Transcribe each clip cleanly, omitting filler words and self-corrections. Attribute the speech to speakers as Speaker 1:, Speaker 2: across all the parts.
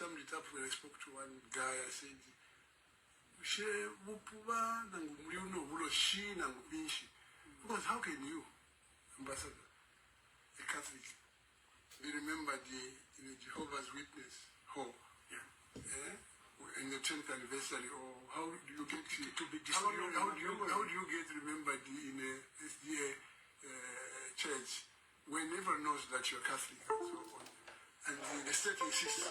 Speaker 1: summed it up when I spoke to one guy. I said, because how can you, Ambassador, a Catholic, be remembered in a Jehovah's Witness hall? In the 10th anniversary, or how do you get to be how do you get remembered in a SDA church when everyone knows that you're Catholic and so on, and the state insists?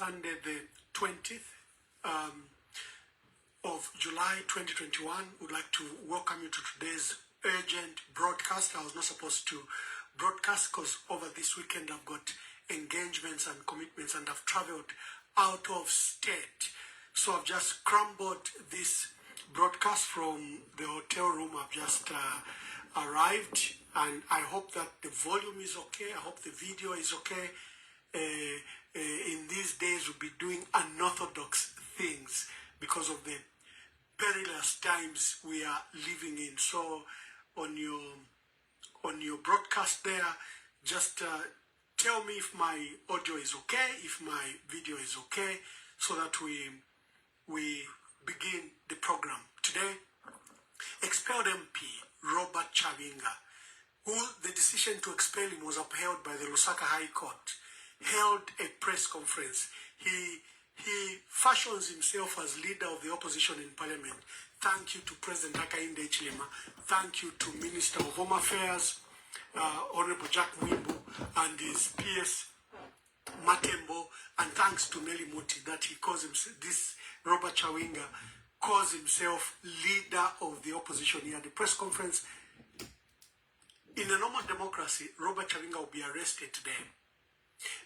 Speaker 1: Sunday the 20th of July 2021. Would like to welcome you to today's urgent broadcast. I was not supposed to broadcast because over this weekend I've got engagements and commitments and I've traveled out of state. So I've just scrambled this broadcast from the hotel room. I've just arrived and I hope that the volume is okay. I hope the video is okay. In these days we'll be doing unorthodox things because of the perilous times we are living in. So on your on your broadcast there. Just tell me if my audio is okay, if my video is okay, so that we begin the program. Today, expelled MP Robert Chabinga, who the decision to expel him was upheld by the Lusaka High Court, held a press conference. He fashions himself as leader of the opposition in parliament. Thank you to President Hakainde Hichilema. Thank you to Minister of Home Affairs, Honorable Jack Mwimbu, and his PS Matembo, and thanks to Nelly Muti that he calls himself, this Robert Chawinga calls himself leader of the opposition. He had a press conference. In a normal democracy, Robert Chawinga will be arrested today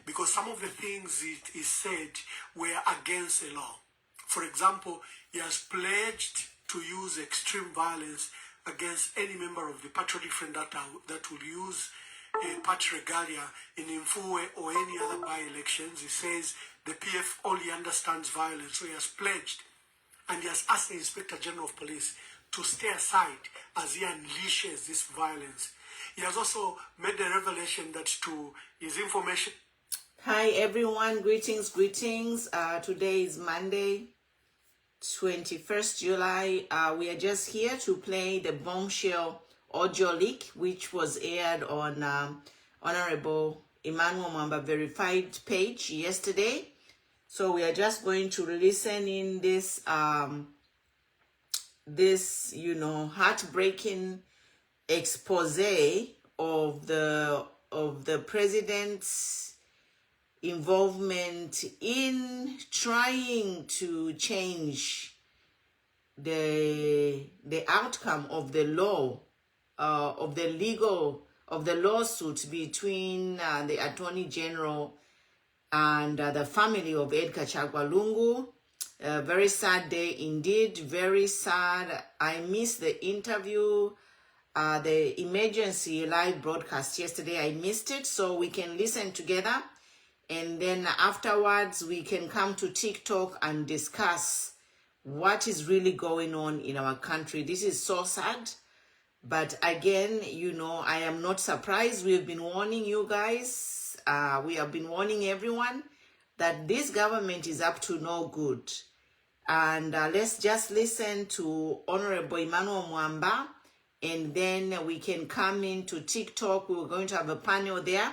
Speaker 1: because some of the things he said were against the law. For example, he has pledged to use extreme violence against any member of the patriotic front that will use a party regalia in Mfue or any other by-elections. He says the PF only understands violence, so he has pledged, and he has asked the Inspector General of Police to stay aside as he unleashes this violence. He has also made a revelation that to his information.
Speaker 2: Hi everyone, greetings. Today is Monday, 21st July. We are just here to play the bombshell audio leak, which was aired on Honorable Emmanuel Mwamba verified page yesterday. So we are just going to listen in this heartbreaking expose of the president's involvement in trying to change the outcome of the law, of the lawsuit between the Attorney General and the family of Edgar Chagwa Lungu. Very sad day indeed, very sad. I missed the interview, the emergency live broadcast yesterday. I missed it, so we can listen together. And then afterwards, we can come to TikTok and discuss what is really going on in our country. This is so sad. But again, I am not surprised. We have been warning you guys. We have been warning everyone that this government is up to no good. And let's just listen to Honorable Emmanuel Mwamba. And then we can come into TikTok. We're going to have a panel there.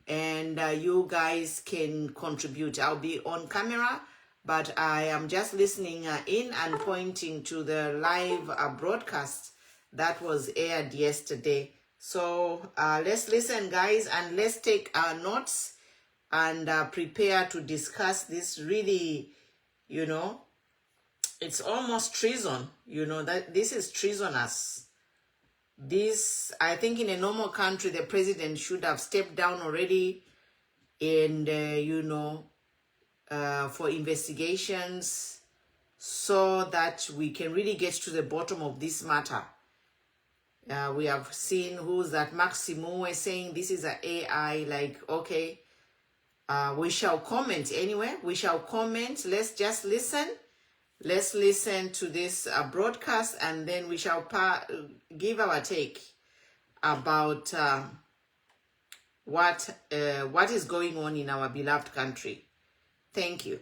Speaker 2: And you guys can contribute. I'll be on camera, but I am just listening in and pointing to the live broadcast that was aired yesterday. So let's listen, guys, and let's take our notes and prepare to discuss this. Really, it's almost treason. That this is treasonous. This, I think in a normal country, the president should have stepped down already and, for investigations so that we can really get to the bottom of this matter. We have seen who's that Maximu is saying this is an AI, like, okay, we shall comment anyway. We shall comment. Let's just listen. Let's listen to this broadcast, and then we shall give our take about what is going on in our beloved country. Thank you.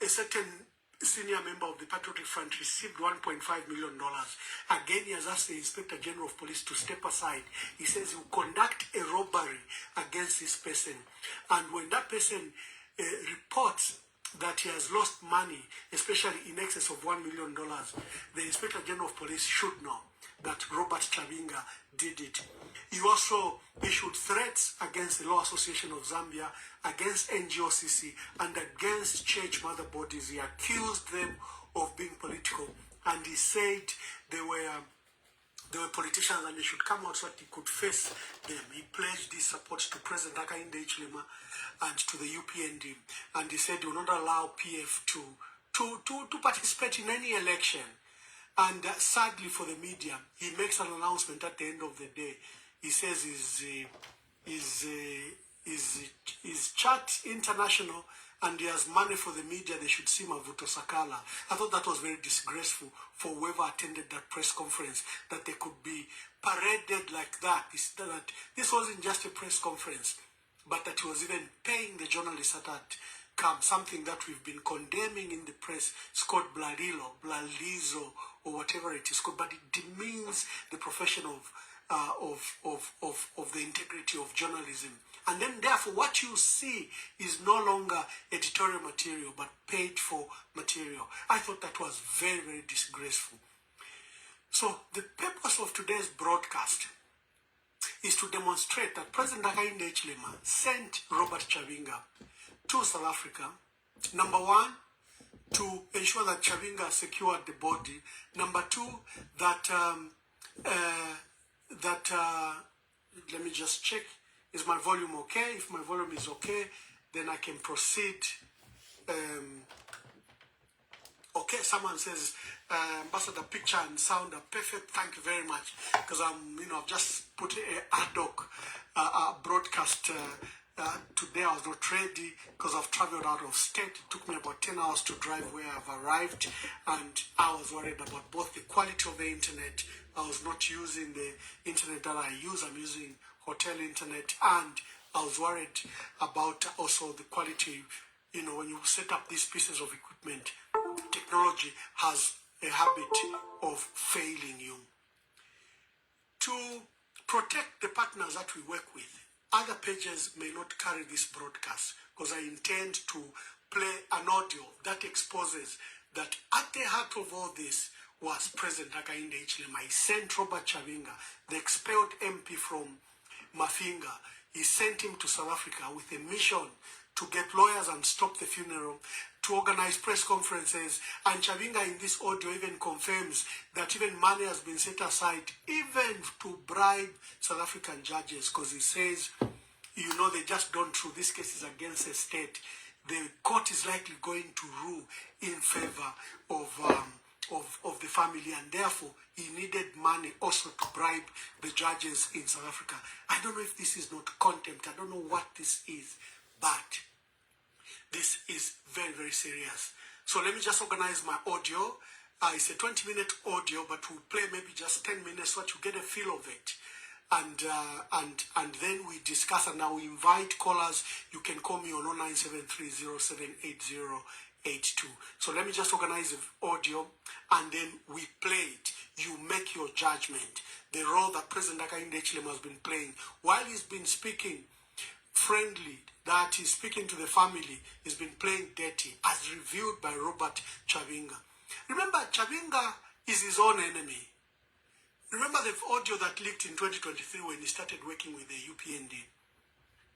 Speaker 1: A certain senior member of the Patriotic Front received $1.5 million. Again, he has asked the Inspector General of Police to step aside. He says he will conduct a robbery against this person. And when that person reports that he has lost money, especially in excess of $1 million, the Inspector General of Police should know that Robert Chabinga did it. He also issued threats against the Law Association of Zambia, against NGOCC, and against church mother bodies. He accused them of being political, and he said they were politicians and they should come out so that he could face them. He pledged his support to President Hakainde Hichilema and to the UPND, and he said he will not allow PF to to participate in any election. And sadly for the media, he makes an announcement at the end of the day. He says is Chat International and he has money for the media, they should see Mavuto Sakala. I thought that was very disgraceful for whoever attended that press conference, that they could be paraded like that. That this wasn't just a press conference, but that he was even paying the journalists that had come, something that we've been condemning in the press. It's called Blalizo, or whatever it is called, but it demeans the profession of the integrity of journalism. And then therefore what you see is no longer editorial material but paid for material. I thought that was very, very disgraceful. So the purpose of today's broadcast is to demonstrate that President Hakainde Hichilema sent Robert Chabinga to South Africa, number one, to ensure that Chabinga secured the body. Number two, that let me just check, is my volume okay? If my volume is okay, then I can proceed. Okay, someone says, Ambassador, picture and sound are perfect. Thank you very much. Because I've just put a ad hoc broadcast today. I was not ready because I've traveled out of state. It took me about 10 hours to drive where I've arrived. And I was worried about both the quality of the internet. I was not using the internet that I use. I'm using hotel internet. And I was worried about also the quality. You know, when you set up these pieces of equipment, technology has a habit of failing you. To protect the partners that we work with, other pages may not carry this broadcast because I intend to play an audio that exposes that at the heart of all this was President Hakainde Hichilema. He sent Robert Chabinga, the expelled MP from Mafinga. He sent him to South Africa with a mission to get lawyers and stop the funeral, to organize press conferences. And Chabinga in this audio even confirms that even money has been set aside even to bribe South African judges, because he says, you know, they just don't rule. This case is against a state. The court is likely going to rule in favor of the family, and therefore he needed money also to bribe the judges in South Africa. I don't know if this is not contempt. I don't know what this is, but this is very, very serious. So let me just organize my audio. It's a 20-minute audio, but we'll play maybe just 10 minutes so that you get a feel of it. And then we discuss, and now we invite callers. You can call me on 0973078082. So let me just organize the audio, and then we play it. You make your judgment. The role that President Hakainde Hichilema has been playing while he's been speaking friendly, that he's speaking to the family, he's been playing dirty, as reviewed by Robert Chabinga. Remember, Chabinga is his own enemy. Remember the audio that leaked in 2023 when he started working with the UPND,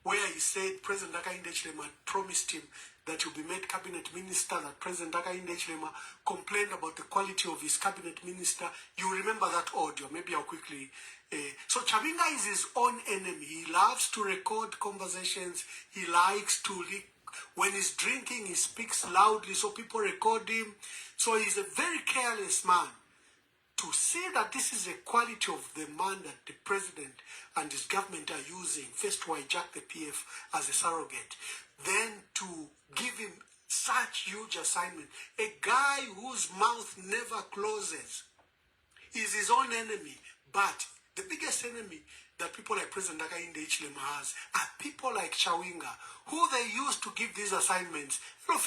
Speaker 1: where he said President Hakainde Hichilema promised him that he'll be made cabinet minister, that President Hakainde Hichilema complained about the quality of his cabinet minister. You remember that audio? Maybe I'll quickly... So Chabinga is his own enemy. He loves to record conversations. He likes to leak. When he's drinking, he speaks loudly, so people record him. So he's a very careless man. To say that this is a quality of the man that the president and his government are using, first to hijack the PF as a surrogate, then to give him such huge assignment, a guy whose mouth never closes, is his own enemy. But the biggest enemy that people like President Hakainde Hichilema has are people like Chabinga, who they used to give these assignments. Because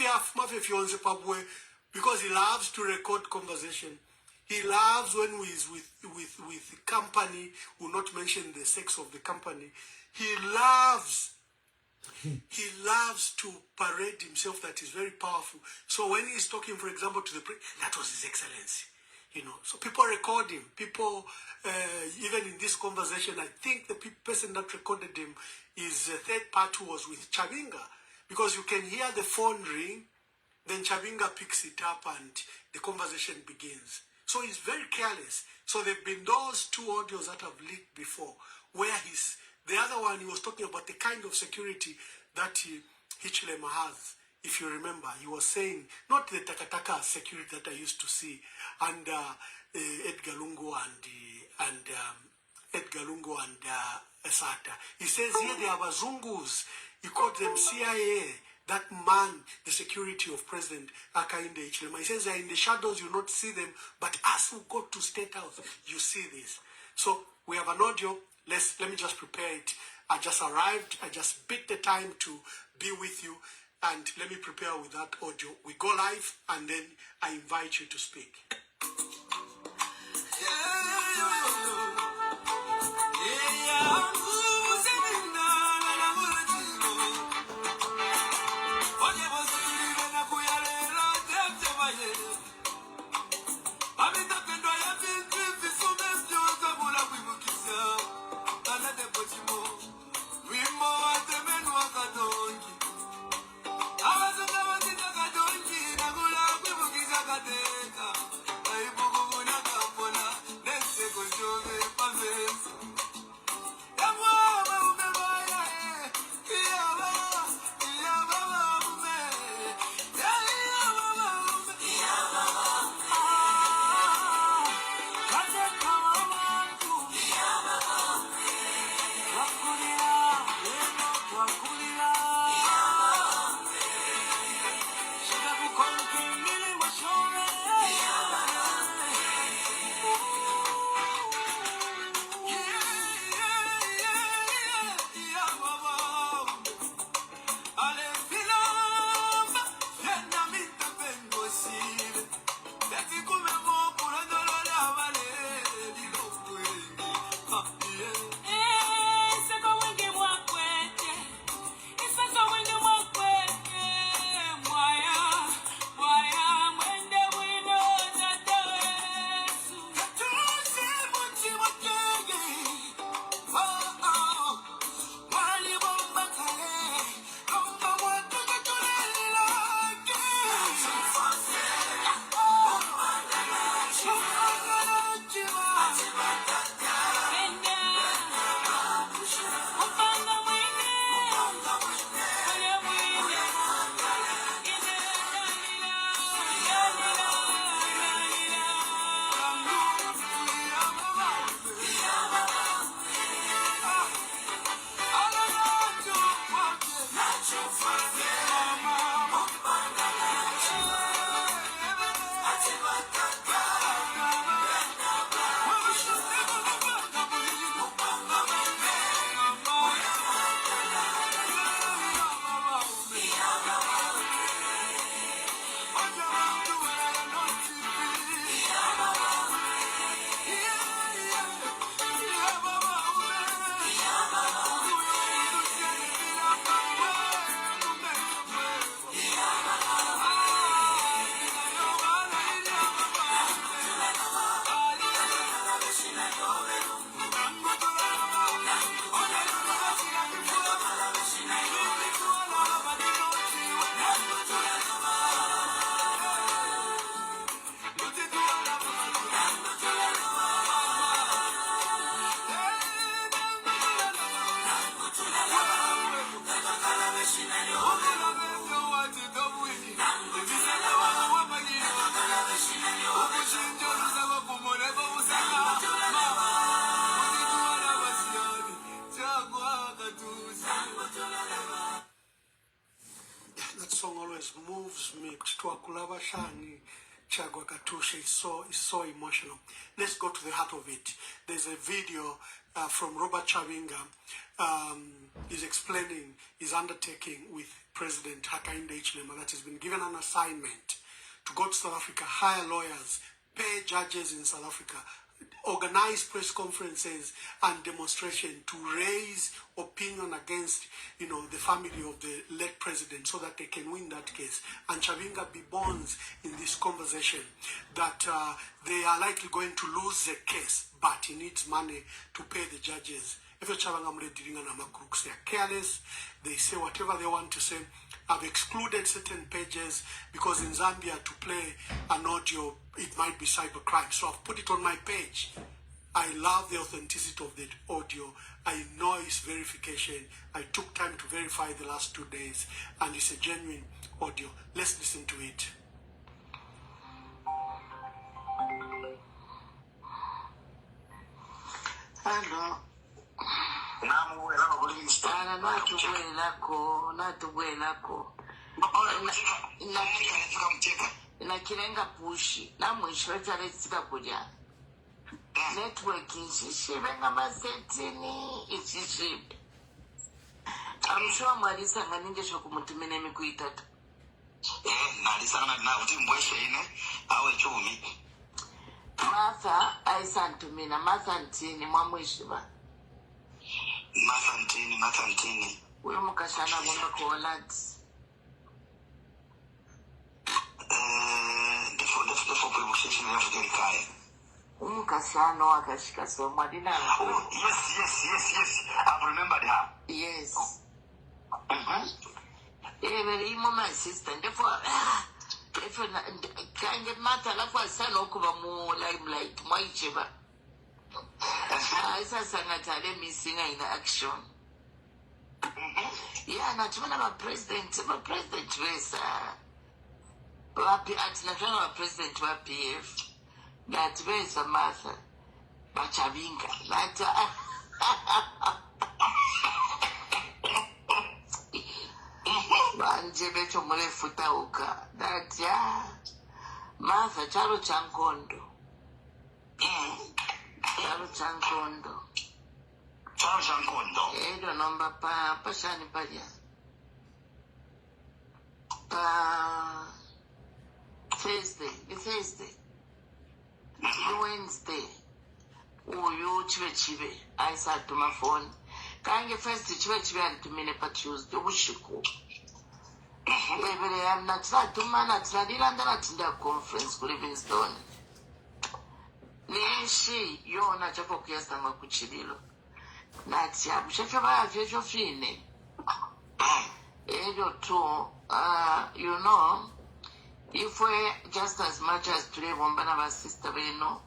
Speaker 1: he loves to record conversation. He loves when he's with the company, will not mention the sex of the company. He loves to parade himself that he's very powerful. So when he's talking, for example, to the president, that was His Excellency. You know, so people record him. People, even in this conversation, I think the person that recorded him is a third party who was with Chabinga, because you can hear the phone ring, then Chabinga picks it up and the conversation begins. So he's very careless. So there have been those two audios that have leaked before, where the other one, he was talking about the kind of security that Hichilema has if you remember, he was saying, not the Takataka security that I used to see under Edgar Lungu and Esata. He says here they are Bazungus. He called them CIA. That man, the security of President Hakainde Hichilema. He says they are in the shadows, you not see them, but us who go to State House, you see this. So we have an audio. Let me just prepare it. I just arrived. I just bit the time to be with you. And let me prepare with that audio. We go live and then I invite you to speak. That song always moves me. It's so emotional. Let's go to the heart of it. There's a video from Robert Chabinga. He's explaining his undertaking with President Hakainde Hichilema that has been given an assignment to go to South Africa, hire lawyers, pay judges in South Africa, organize press conferences and demonstration to raise opinion against, the family of the late president so that they can win that case. And Chabinga bemoans in this conversation that they are likely going to lose the case, but he needs money to pay the judges. If you're they are careless, they say whatever they want to say. I've excluded certain pages because in Zambia to play an audio, it might be cybercrime. So I've put it on my page. I love the authenticity of the audio. I know it's verification. I took time to verify the last 2 days, and it's a genuine audio. Let's listen to it.
Speaker 3: Hello. Inakilenga pushi na mwisho taretika kuja network ishishibenga masetini ishishibe. I'm sure Marisa nganinge shokumutumene mikuitatu
Speaker 4: nalisanga na kuti mbweshe ine awe chumi
Speaker 3: Martha aisantumina Martha ntini mwamwishiba
Speaker 4: Martha ntini
Speaker 3: uyo mukashana gomba kuolati
Speaker 4: defo prebusheshe nefu gerikaya
Speaker 3: umukashano wakashika somwa dina
Speaker 4: yes I've remembered her.
Speaker 3: Yes. Very my sister. Therefore, if kind of matter like what son okuba more like my chiba. I saw Sangatale missing in action. Yeah, not when I'm a president was at national president was PF. That was a Martha. But Chabinga. That Banje becho mule futa uka. That ya Martha chalo chankondo. Chalo chankondo. Edo nomba pa shani palia. Pa Thursday. Wednesday. Uyu chive. I sat to my phone. Kange first chive antumine pa Tuesday ushiku. Ebere I'm not to man at Radilanda Tinda conference ku Livingstone. Nishi yo na chapo kiasta makuchililo. Nati ya mshefe ba vyejo fine. Edo too, you know, if we just as much as today wombana ba sister we know.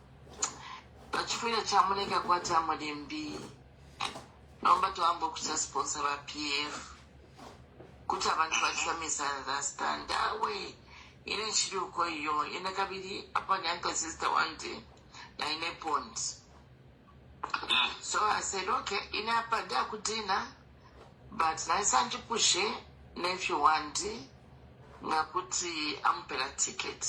Speaker 3: But chifile chamuneka kwa chamulimbi. Nomba tuambo kusa sponsor wa PF. Kuti abantu misunderstand awe ine nchiri uko iyo ine kabiri apa nyanka sister wanti na ine pond. So I said okay ine apa da kutina but na isanji pushe nephew wanti ngakuti ampela ticket.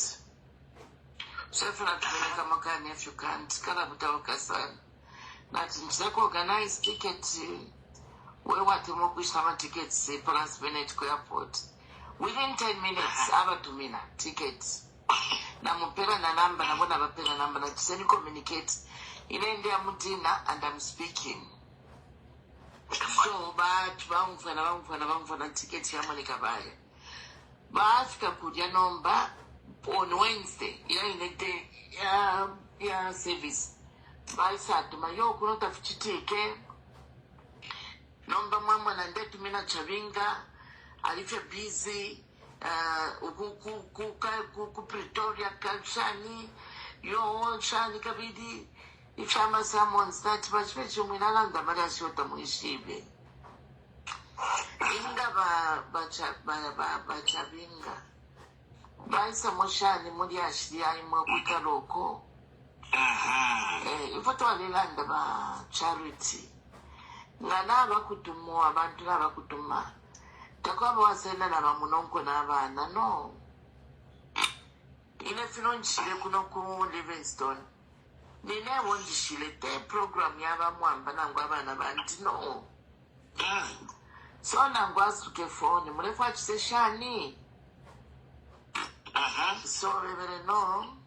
Speaker 3: So if not tumeleka maka nephew can't kala buta wakasana nati nchitako organize ticket we want to make some tickets plus Bennett airport. Within 10 minutes, aba tumina tickets. Na mupera na namba na bona bapera namba na tuseni communicate. Inaendea mutina and I'm speaking. So but bamfana ticket ya Monica Baye. Baafika kuja nomba on Wednesday. Ila inete ya service. Baisa tumayo kunota fichitike. Nomba mama na ndetu mina Chabinga alifya busy ku Pretoria kalshani yo shani kabidi ifama someone's that bachwechu mwinalanda mara shota muishibe inga ba Chabinga baisa moshani muri ashiri aimo kutaloko ifoto walilanda ba charity ngana bakutumu abantu nabakutuma takwaba wasenda na bamunonko n'abana no ine fino nchile kuno ku Livingstone nine wondishile te program yaba mwamba nangu abana banti no so nangu asuke phone murefu achise shani so rebere no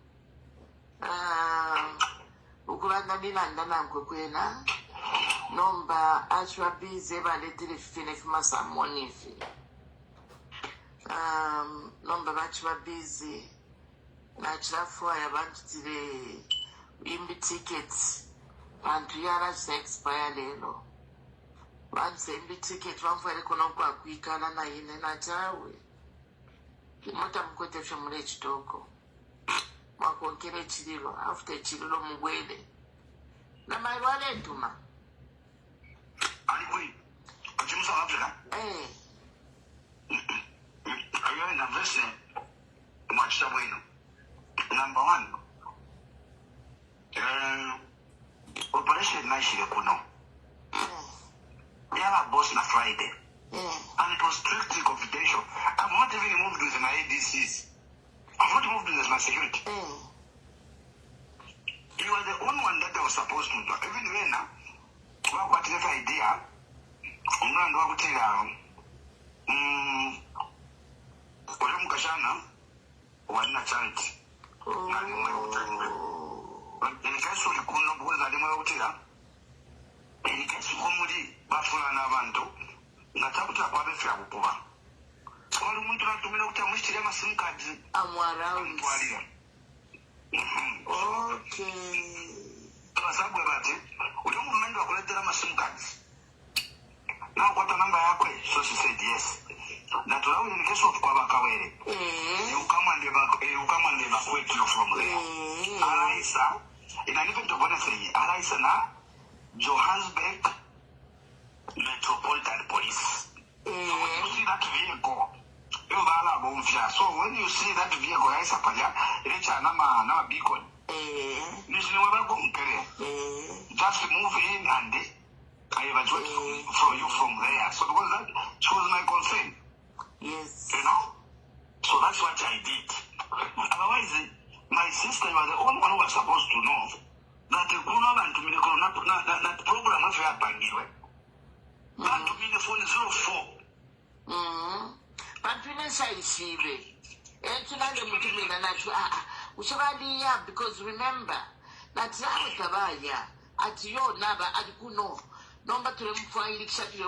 Speaker 3: ukulanda nilanda nangu kwena nomba achwa busy baletile fine fima samonifi nomba bachwa busy nachira fwa ya bantu tile imbi tickets bantu yara se expire lelo bantu imbi ticket wamfwele kono kwa kuikana na ine na chawe kimota mkwete fya chitoko mwakonkele chililo after chililo mugwele Na mairwale ntuma.
Speaker 4: Alikui. Kuchimusa wapila. Ayo na vese. Mwachita wenu. Number 1. Operation Naishire Kuno. They have a boss on a Friday. And it was strictly confidential. I'm not even involved with my ADCs. I'm not involved with my security. You are the only one that I was supposed to do. Even when what if idea, I'm going to tell you, Mukashana, one charity. But in the case of the Kuno, because I didn't know, in the case of Homudi, Bafula Navanto, Natabuta Babefia Buba. All the Mutra to me, which they must think I'm around.
Speaker 3: Okay.
Speaker 4: We don't remember what there are some cards. Now, what a number I pay, so she said yes. That in the case of Kwabakawere, you come and evacuate you from there. Alaisa, in an event of anything, Alaisa now, Johannesburg Metropolitan Police. So when you see that vehicle, so when you see that vehicle, I it's a number beacon. Just move in and I evacuate from you from there. So because that was my concern.
Speaker 3: Yes.
Speaker 4: You know? So that's what I did. Otherwise, my sister was the only one who was supposed to know that the that program of your bank. That to me the phone is 04.
Speaker 3: But when I say because remember that Kabaya at your naba at Kuno, number to them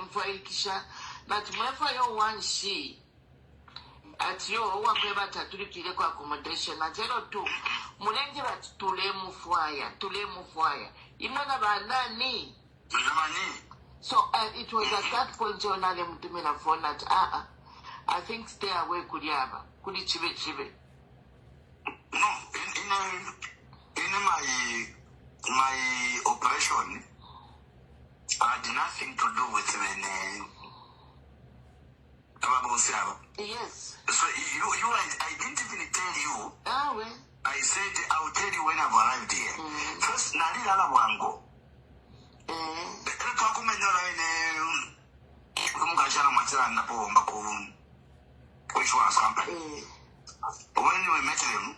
Speaker 3: kisha, that whenever you want she at your whatever to the accommodation at 02, Mulenga to lemu fire. You know about Nani. So it was at that point on them to me a phone that I think stay away could chibe.
Speaker 4: No, in my operation had nothing to do with
Speaker 3: yes.
Speaker 4: So I didn't even tell you.
Speaker 3: Well.
Speaker 4: I said I'll tell you when I've arrived here. First, Nalila Wango. Which was company. When we met them,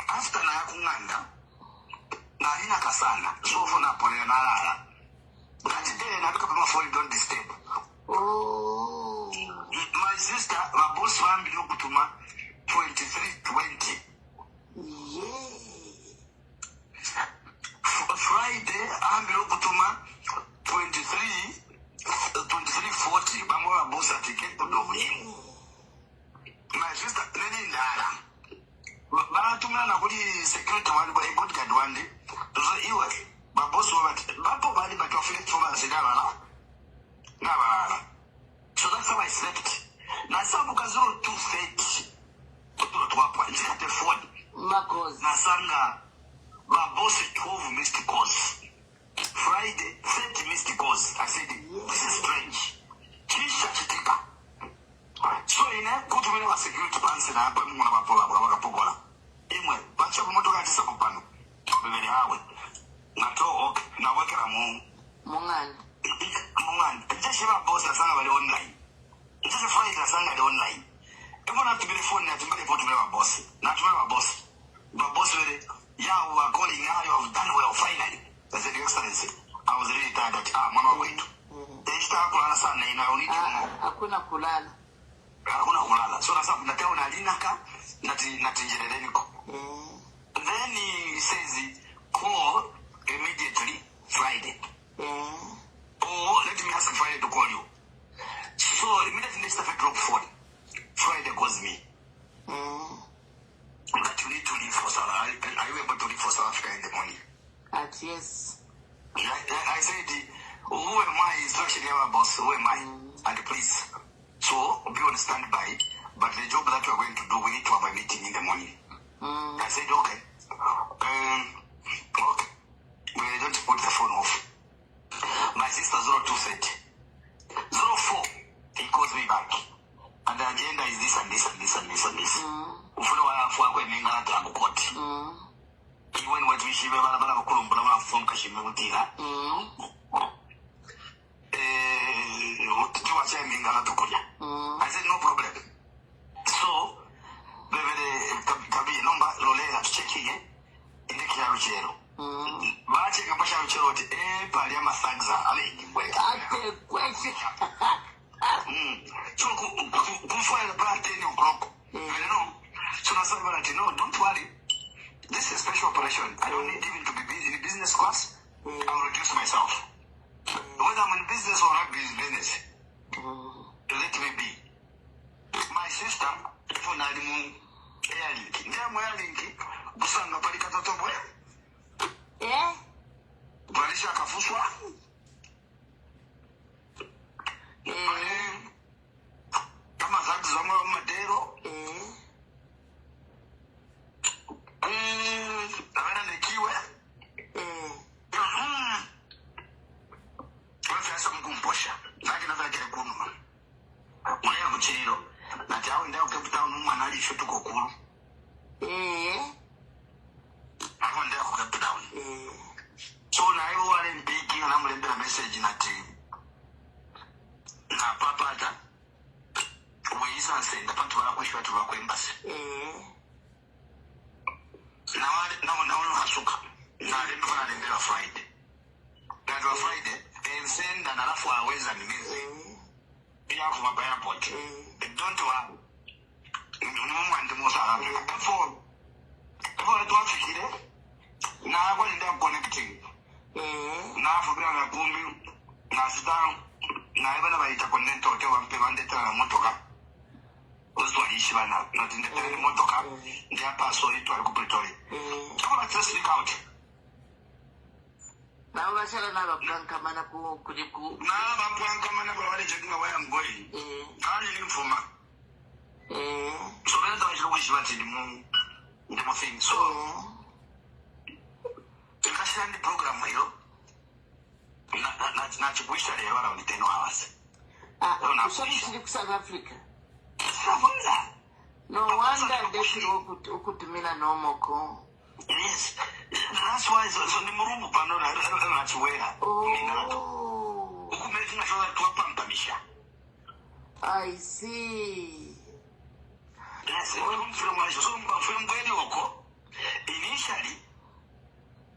Speaker 4: after Nakunganda, Narina Kasana, so for Napoleon, that day I took up my phone, don't disturb.
Speaker 3: Oh,
Speaker 4: my sister, my boss family, Kutuma, 2320.
Speaker 3: Yeah.
Speaker 4: Friday, I'm Kutuma, 2340. Mamma boss at ticket to do him. My sister, Lenny Nara. Batumana, what is secret one by a good guy one day? To say, you were, my boss was Bampo Bali, but your feet from us in Navara. So that's how I slept. Nasabukazo 230. It's at the phone. Nasanga, my boss 12 missed calls. Friday, 30 missed calls. I said, this is strange. So in a good way of security pants and I put one of our Pogola. Anyway, bunch of motorcycles of Pano. Very hard. Not all, now what can I
Speaker 3: Mongan.
Speaker 4: Just have a boss that's online. It's just a Friday that's online. You won't have to be the phone that you put to a boss. Not to a boss. But boss, yeah, we are calling now. You have done well finally. I said, Your Excellency, I was really tired that Mama wait. They start to understand now. Need to know.
Speaker 3: Hakuna kulala.
Speaker 4: So that's up. Nateo na linaka natinjeleniko. Then he says, call immediately Friday. Or let me ask Friday to call you. So immediately next time I drop phone. Friday calls me. That you need to leave for South Africa. Are you able to leave for South Africa in the morning?
Speaker 3: Yes.
Speaker 4: I said, who am I? Is actually our boss. Who am I? And please. So be on standby. But the job that we are going to do, we need to have a meeting in the morning. I said, okay. Okay. We don't put the phone off. My sister 0230. 04. He calls me back. And the agenda is this and this and this and this and this. Ufuna wanafuwa kwe mingala tangu koti. Iwe ni watu ishibe barabara wakulumbula wanafunga shime mutira. Tuwa chaya mingala tukulia. I said no problem. So, bebele tabi nomba lolela tuchekinge. Indiki ya ruchero. Bache kampasha ruchero wote. Pali ya masagza. Ale ingwe.
Speaker 3: Ate kwezi.
Speaker 4: So, kufuwa about 10 o'clock. You know? So, no, don't worry. This is a special operation. I don't need even to be in business class. I'll reduce myself. Whether I'm in business or not in business, let me be. My sister, if I'm not in air link, Busanga Palika Totobwe.
Speaker 3: Eh?
Speaker 4: Balisha Kafuswa. Kamazak Zama Madero. So now everyone in speaking and I'm going to message in a team. Now, Papa, we is saying the part where I wish to work embassy. Now, Hasuka. Now, they go on a Friday. That was Friday. And send another 4 hours and music. You have from a airport. Don't worry. No one the most before I don't feel it. Now I'm going to connecting. Now for ground booming. Now sit down. Now even if I connect to one payment and motoka. Also, Ishivana, not in the motoka. They are passed on to a couple. Come on, just speak out.
Speaker 3: Now I shall have a plan Kamana Kudiku.
Speaker 4: Now I'm going to come and I'm checking where I'm going. How do you for me? So then I wish that in the thing. So the Kashan program, you know, not to push that around 10 hours.
Speaker 3: South Africa. No wonder they should put me in a normal call.
Speaker 4: Yes, that's why so the Murumu Panora that's where
Speaker 3: I see.
Speaker 4: Yes, from where you go. Initially,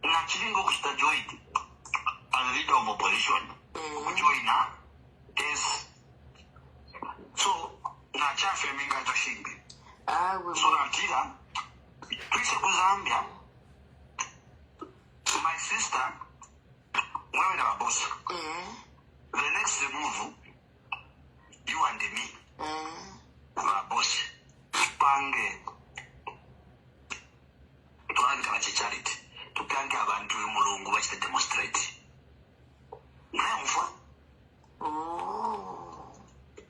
Speaker 4: Nachilingo was joined as leader of opposition. Joiner, yes. So, Nacha Fleming to Shimbi. So, Nakira, Prince of Zambia, my sister, women are boss. The next move, you and me, are boss. Pange. To have charity. To thank abantu mulungu bachite demonstrate. Nayo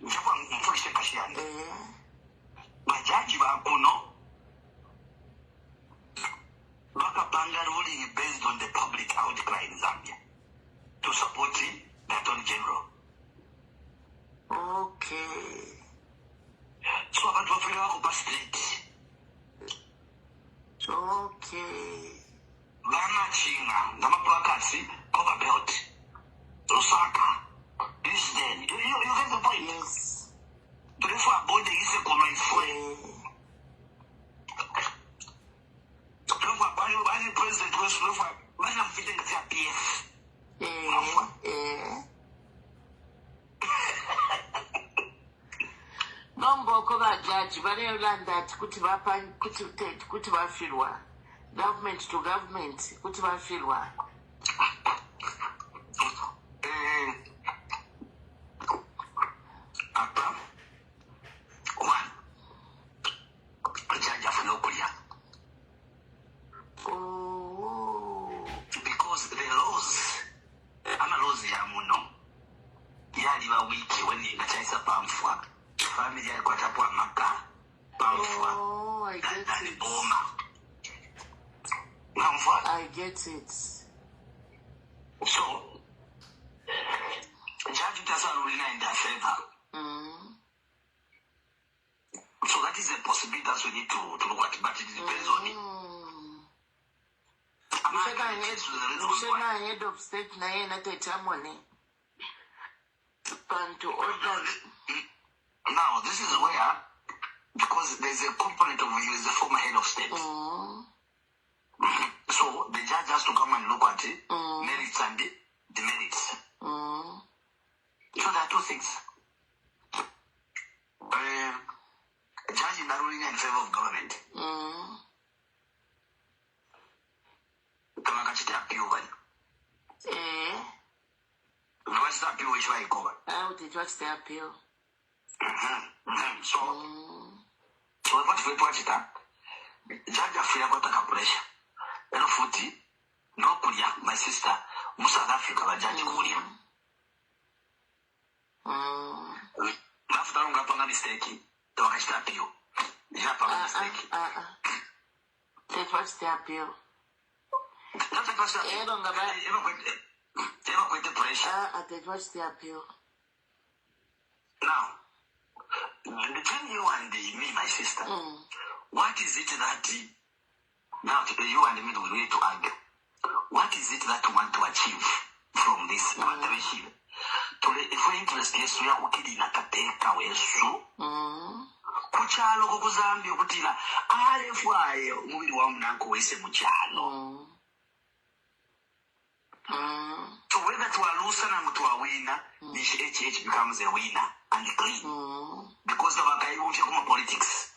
Speaker 4: njapa mfundishe kashiyani. Bajaji bakuno bakapanga ruling based on the public outcry in Zambia to support the Attorney General.
Speaker 3: Okay.
Speaker 4: So abantu bafika ku street.
Speaker 3: Okay.
Speaker 4: Lana Chinga, Nama Placasi, cover belt. Osaka. This then. You get the point?
Speaker 3: Yes.
Speaker 4: Therefore, body is a comment for you. Why the president was when I'm feeling the PF.
Speaker 3: Nomboko bajaji barelanda kuti bafirwa government to government kuti bafirwa
Speaker 4: because the laws laws ya muno yali ba wiki when ngachaisa pamfwa family yalikuwa tapwa maka pamfwa
Speaker 3: I get it.
Speaker 4: Boma. Namfwa?
Speaker 3: I get get it.
Speaker 4: So, judge doesn't ruling in their favor. So that is a possibility that we need to look at, but it depends on it.
Speaker 3: Head of state na yeye natetamone to order.
Speaker 4: Now this is where, because there's a component of you as the former head of state. So the judge has to come and look at it, merits and demerits. So there are two things. A judge in ruling in favor of government. What's the appeal which way cover?
Speaker 3: How did what's the appeal?
Speaker 4: So what if we watch it up? Judge of Free about the pressure. And footy, no Korea, my sister, South Africa, a judge Korea. After I'm going to mistake, do I stop you? You have a mistake.
Speaker 3: What's the appeal?
Speaker 4: That's a question. You know, with the pressure.
Speaker 3: What's the appeal?
Speaker 4: Now, between you and me, my sister, what is it that now you and me we need to argue? What is it that you want to achieve from this motivation? If we're interested, yes, we are working in a kateka wesu. Kuchalo kukuzambi ukutila alefwaye umubiri wa mnanko wese muchalo. So whether to a loser and to a winner, this HH becomes a winner and clean. Because the Bakai won't come politics.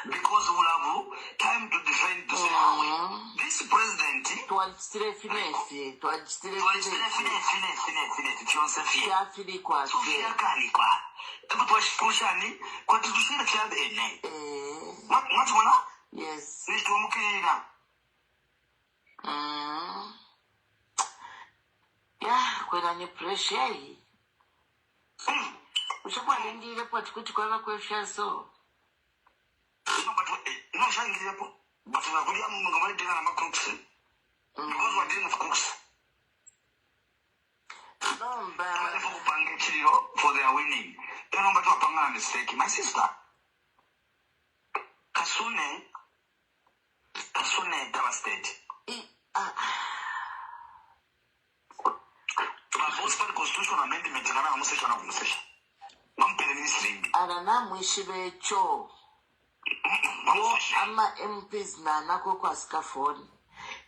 Speaker 4: Because we have time to defend to say how this president
Speaker 3: yes. Yeah, when I'm pressure. Which one indeed a particular question so?
Speaker 4: No, but no, but we are going to do cooks. Because we're dealing with cooks.
Speaker 3: No, but
Speaker 4: for their winning. You know, but we're a mistake. My sister. Kasune devastated. Most of the constitutional amendment and I'm saying I'm saying. I'm paying ministry.
Speaker 3: Arana mwishibe cho. Ama MPs na nako kwa scaffold.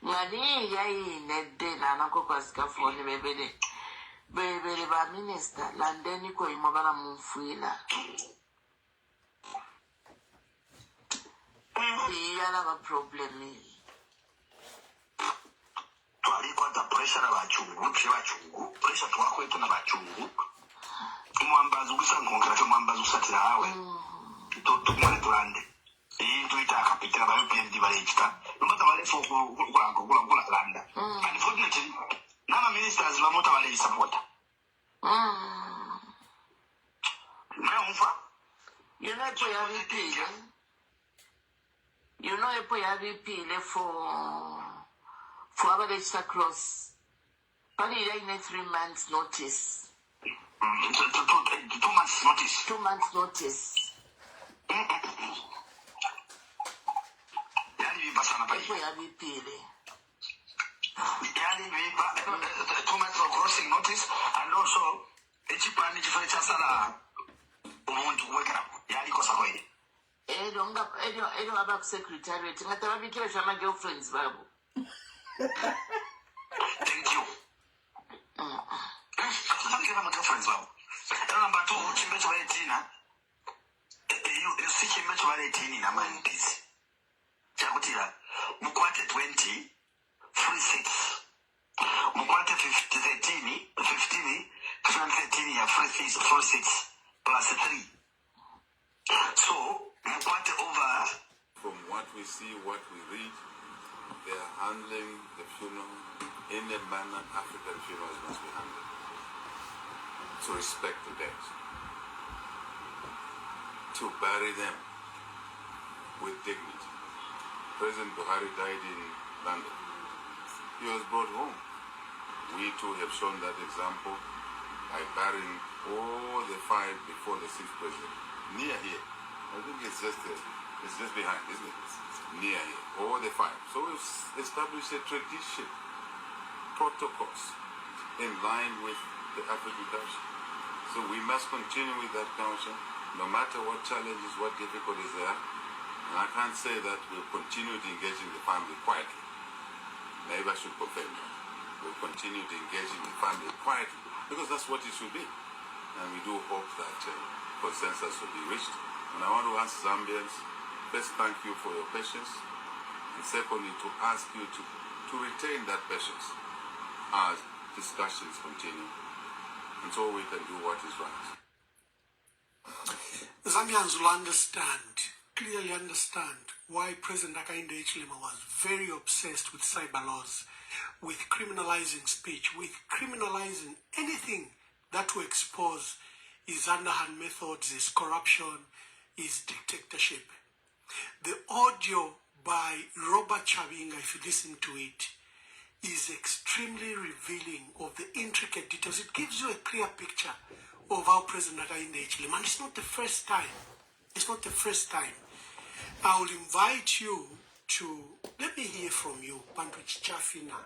Speaker 3: Ngani yai nede na nako kwa scaffold bebele ba minister landeni ko imobala mumfuila. Yala ba problem.
Speaker 4: Twaliko ata pressure abachungu, pressure twakwetu n'abachungu. Mwambaza ugisa ngongera mwambaza usatira hawe. Tumane tulande. Into itakapitira ba UPND balechita. Mbata balefo kula landa. Unfortunately, none ministers bamota bale support.
Speaker 3: You know to have VP. You know if we have VP for our register cross. But he need 3 months notice.
Speaker 4: 2 months notice.
Speaker 3: 2 months notice. If we have VP.
Speaker 4: 2 months of crossing notice and also a cheap and it's a want to wake up. Kosa kweli.
Speaker 3: I don't have secretariat. I have my girlfriends, Babu.
Speaker 4: Thank you. I'm girlfriends, Babu. Number 2, Chimecho Valentina. You see Chimecho Valentina, my piece. Chakutira. Mukwate 20, free 6. Mukwate 15, 2013, free 6, plus 3. So, Mukwate over.
Speaker 5: From what we see, what we read, they are handling the funeral in the manner African funerals must be handled. To respect the dead. To bury them with dignity. President Buhari died in London. he was brought home. We too have shown that example by burying all the five before the sixth president. Near here. I think it's just behind, isn't it? Near here. All the five. So we've established a tradition, protocols in line with the African culture. So we must continue with that culture, no matter what challenges, what difficulties there are. And I can't say that we'll continue to engage in the family quietly. Maybe I should confirm that. We'll continue to engage in the family quietly, because that's what it should be. And we do hope that consensus will be reached. And I want to ask Zambians, first, thank you for your patience. And secondly, to ask you to retain that patience as discussions continue, and so we can do what is right.
Speaker 1: Zambians will clearly understand why President Hakainde Hichilema was very obsessed with cyber laws, with criminalizing speech, with criminalizing anything that will expose his underhand methods, his corruption, his dictatorship. The audio by Robert Chabinga, if you listen to it, is extremely revealing of the intricate details. It gives you a clear picture of how President Hakainde Hichilema, and it's not the first time. It's not the first time. I will invite you to, let me hear from you, Bantu Chichafina,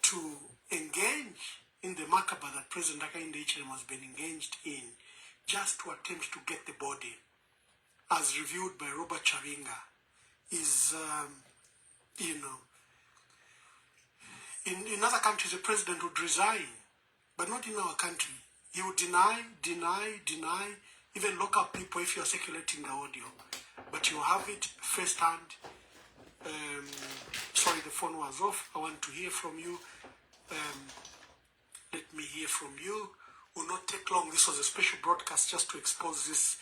Speaker 1: to engage in the macabre that President Hakainde Hichilema has been engaged in, just to attempt to get the body, as reviewed by Robert Chabinga, is, in other countries, the president would resign, but not in our country. He would deny, even lock up people if you are circulating the audio. But you have it firsthand. Sorry, the phone was off. I want to hear from you. Let me hear from you. Will not take long. This was a special broadcast just to expose this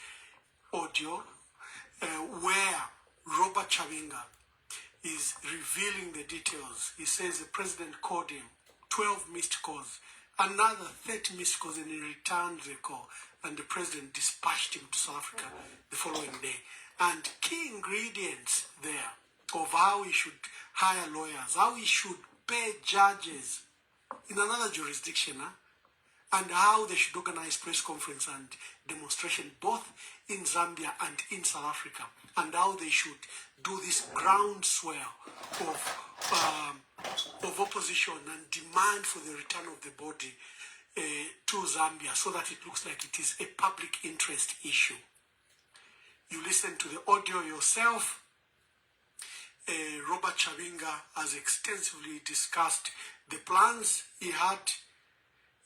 Speaker 1: audio where Robert Chabinga is revealing the details. He says the president called him, 12 missed calls, another 30 missed calls, and he returned the call, and the president dispatched him to South Africa the following day. And key ingredients there of how he should hire lawyers, how he should pay judges in another jurisdiction, and how they should organize press conference and demonstration both in Zambia and in South Africa, and how they should do this groundswell of opposition and demand for the return of the body to Zambia, so that it looks like it is a public interest issue. You listen to the audio yourself. Robert Chabinga has extensively discussed the plans he had.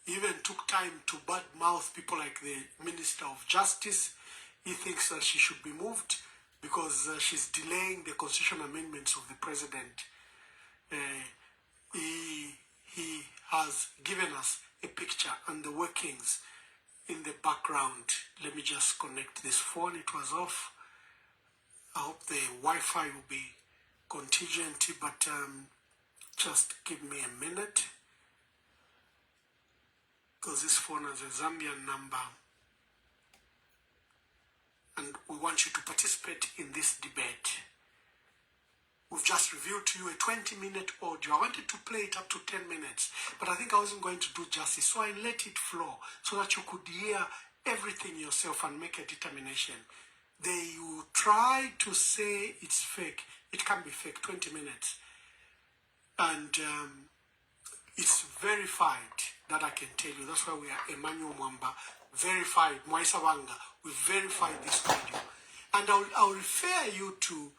Speaker 1: He even took time to badmouth people like the Minister of Justice. He thinks that she should be moved because she's delaying the constitutional amendments of the president. He has given us a picture and the workings in the background. Let me just connect this phone. It was off. I hope the Wi-Fi will be contingent, but just give me a minute, because this phone has a Zambian number, and we want you to participate in this debate. We've just revealed to you a 20-minute audio. I wanted to play it up to 10 minutes, but I think I wasn't going to do justice, so I let it flow so that you could hear everything yourself and make a determination. They will try to say it's fake. It can be fake, 20 minutes. And it's verified, that I can tell you. That's why we are Emmanuel Mwamba, verified, Mwaisa Wanga. We verified this audio. And I'll refer you to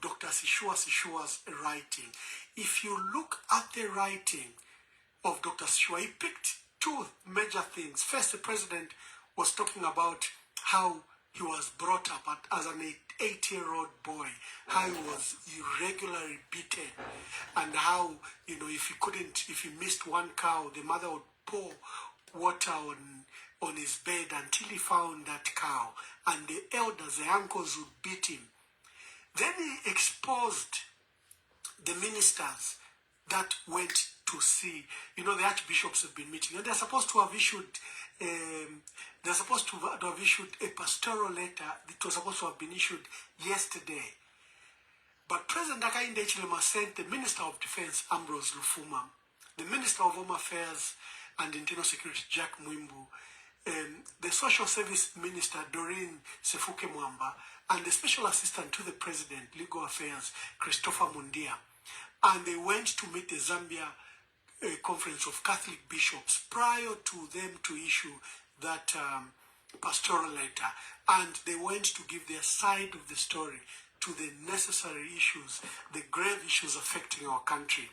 Speaker 1: Dr. Sishua's writing. If you look at the writing of Dr. Sishua, he picked two major things. First, the president was talking about how he was brought up as an 8-year-old boy, how he was irregularly beaten, and how, if he missed one cow, the mother would pour water on his bed until he found that cow, and the elders, the uncles, would beat him. Then he exposed the ministers that went to see, the archbishops have been meeting, and they're supposed to have issued a pastoral letter that was supposed to have been issued yesterday. But President Hakainde Hichilema sent the Minister of Defense, Ambrose Lufuma, the Minister of Home Affairs and Internal Security, Jack Mwimbu, the Social Service Minister, Doreen Sefuke Mwamba, and the Special Assistant to the President, Legal Affairs, Christopher Mundia. And they went to meet the Zambia Conference of Catholic Bishops prior to them to issue that pastoral letter. And they went to give their side of the story to the necessary issues, the grave issues affecting our country.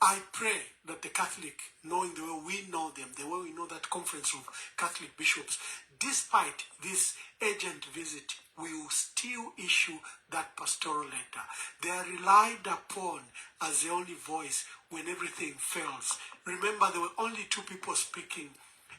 Speaker 1: I pray that the Catholic, knowing the way we know them, the way we know that Conference of Catholic Bishops, despite this urgent visit, we will still issue that pastoral letter. They are relied upon as the only voice when everything fails. Remember, there were only two people speaking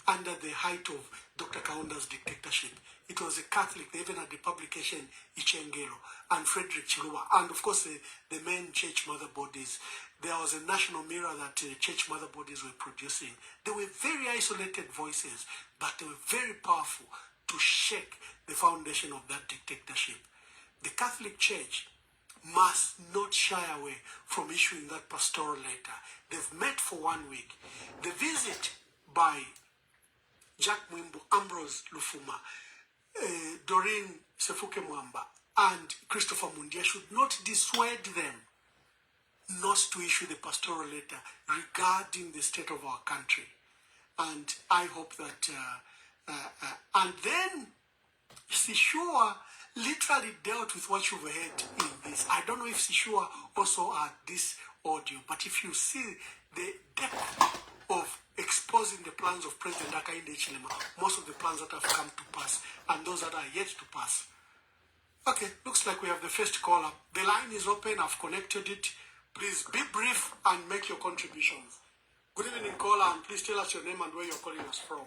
Speaker 1: under the height of Dr. Kaunda's dictatorship. It was a Catholic. They even had the publication Ichengelo and Frederick Chiluba, and of course the main church mother bodies. There was a national mirror that church mother bodies were producing. They were very isolated voices, but they were very powerful to shake the foundation of that dictatorship. The Catholic Church must not shy away from issuing that pastoral letter. They've met for 1 week. The visit by Jack Mwimbu, Ambrose Lufuma, Doreen Sefuke Mwamba, and Christopher Mundia should not dissuade them not to issue the pastoral letter regarding the state of our country. And I hope that, and then Sishua literally dealt with what you've heard in this. I don't know if Sishua also had this audio, but if you see the depth of exposing the plans of President Hakainde Hichilema, most of the plans that have come to pass and those that are yet to pass. Okay, looks like we have the first caller. The line is open. I've connected it. Please be brief and make your contributions. Good evening, caller, and please tell us your name and where you're calling us from.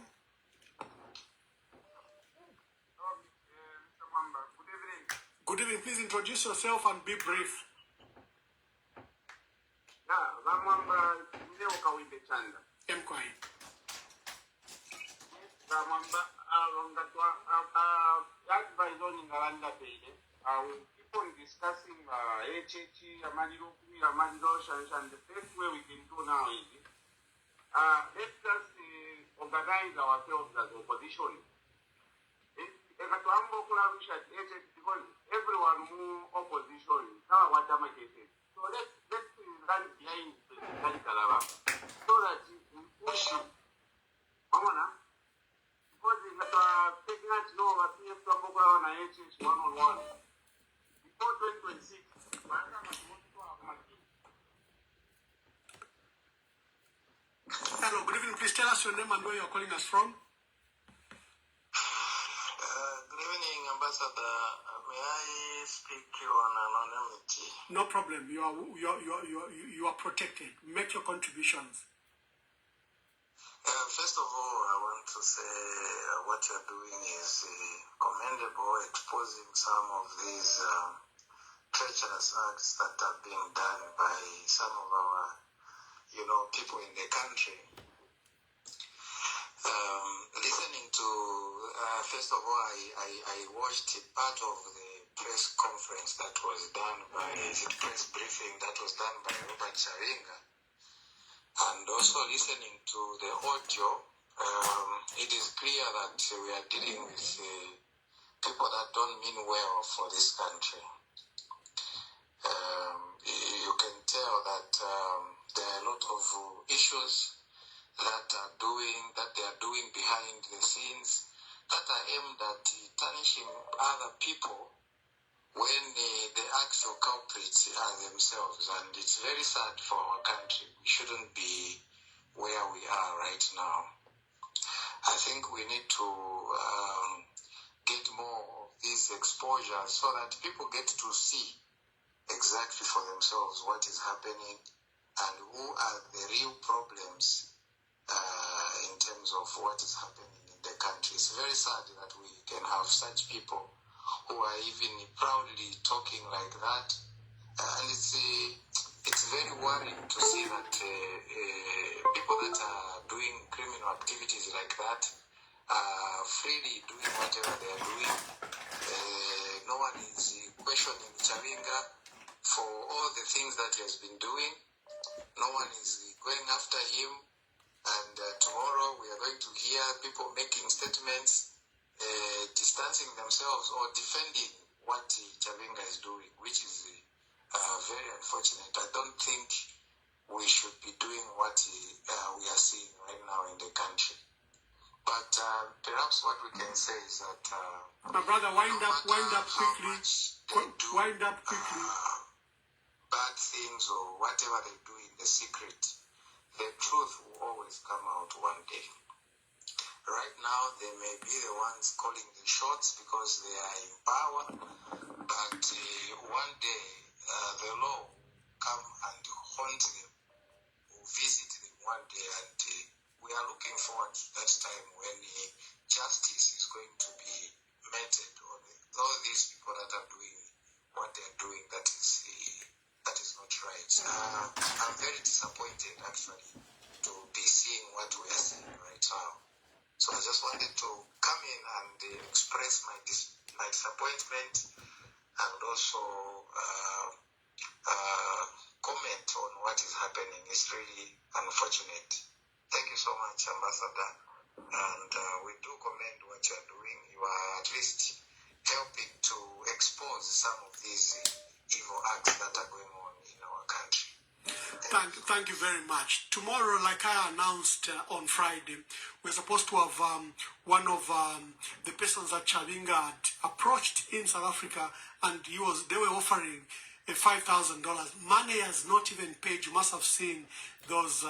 Speaker 1: Good evening. Please introduce yourself and be brief. Mkwai.
Speaker 6: Keep on discussing HHE, Amadiro, and the best way we can do now is let's just organize ourselves as opposition. Because everyone who opposition, so let's run behind President Kalaba so that we push him. Because taking us to know what we have to on HH 101 before 2026.
Speaker 1: Hello, good evening. Please tell us your name and where you're calling us from.
Speaker 7: Good evening, Ambassador. May I speak on anonymity?
Speaker 1: No problem. You are protected. Make your contributions.
Speaker 7: First of all, I want to say what you're doing is commendable, exposing some of these treacherous acts that are being done by some of our, people in the country. Listening to, first of all, I watched part of the press conference that was done by, press briefing that was done by Robert Chabinga. And also listening to the audio, it is clear that we are dealing with people that don't mean well for this country. You can tell that there are a lot of issues that they are doing behind the scenes that are aimed at tarnishing other people when the actual culprits are themselves. And it's very sad for our country. We shouldn't be where we are right now. I think we need to get more of this exposure so that people get to see exactly for themselves what is happening and who are the real problems in terms of what is happening in the country. It's very sad that we can have such people who are even proudly talking like that, and it's very worrying to see that people that are doing criminal activities like that are freely doing whatever they are doing. No one is questioning Chabinga. for all the things that he has been doing. No one is going after him. And tomorrow we are going to hear people making statements, distancing themselves or defending what Chabinga is doing, which is very unfortunate. I don't think we should be doing what we are seeing right now in the country. But perhaps what we can say is that
Speaker 1: my brother, wind up quickly. Wind up quickly.
Speaker 7: Bad things or whatever they do in the secret, the truth will always come out one day. Right now, they may be the ones calling the shots because they are in power, but one day the law will come and haunt them, will visit them one day, and we are looking forward to that time when justice is going to be meted on all these people that are doing what they are doing. That is not right. I'm very disappointed actually to be seeing what we are seeing right now. So I just wanted to come in and express my disappointment and also comment on what is happening. It's really unfortunate. Thank you so much, Ambassador. And we do commend what you are doing. You are at least helping to expose some of these evil acts that are going on in our country.
Speaker 1: Thank you very much. Tomorrow, like I announced on Friday, we're supposed to have one of the persons that Chabinga had approached in South Africa, and they were offering $5,000. Money has not even paid. You must have seen those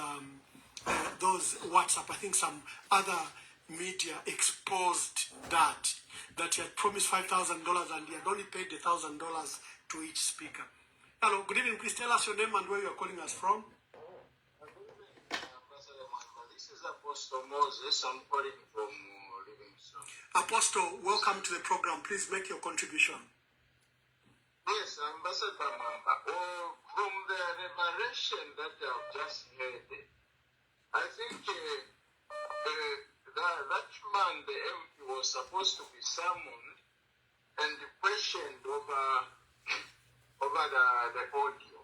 Speaker 1: WhatsApp. I think some other media exposed that he had promised $5,000 and he had only paid $1,000 to each speaker. Hello, good evening. Please tell us your name and where you are calling us from.
Speaker 6: This is Apostle Moses. I'm calling from Livingston.
Speaker 1: Apostle, welcome to the program. Please make your contribution.
Speaker 6: Yes, Ambassador Mamba. From the revelation that I've just heard, I think that man, the MP, was supposed to be summoned and questioned over the audio.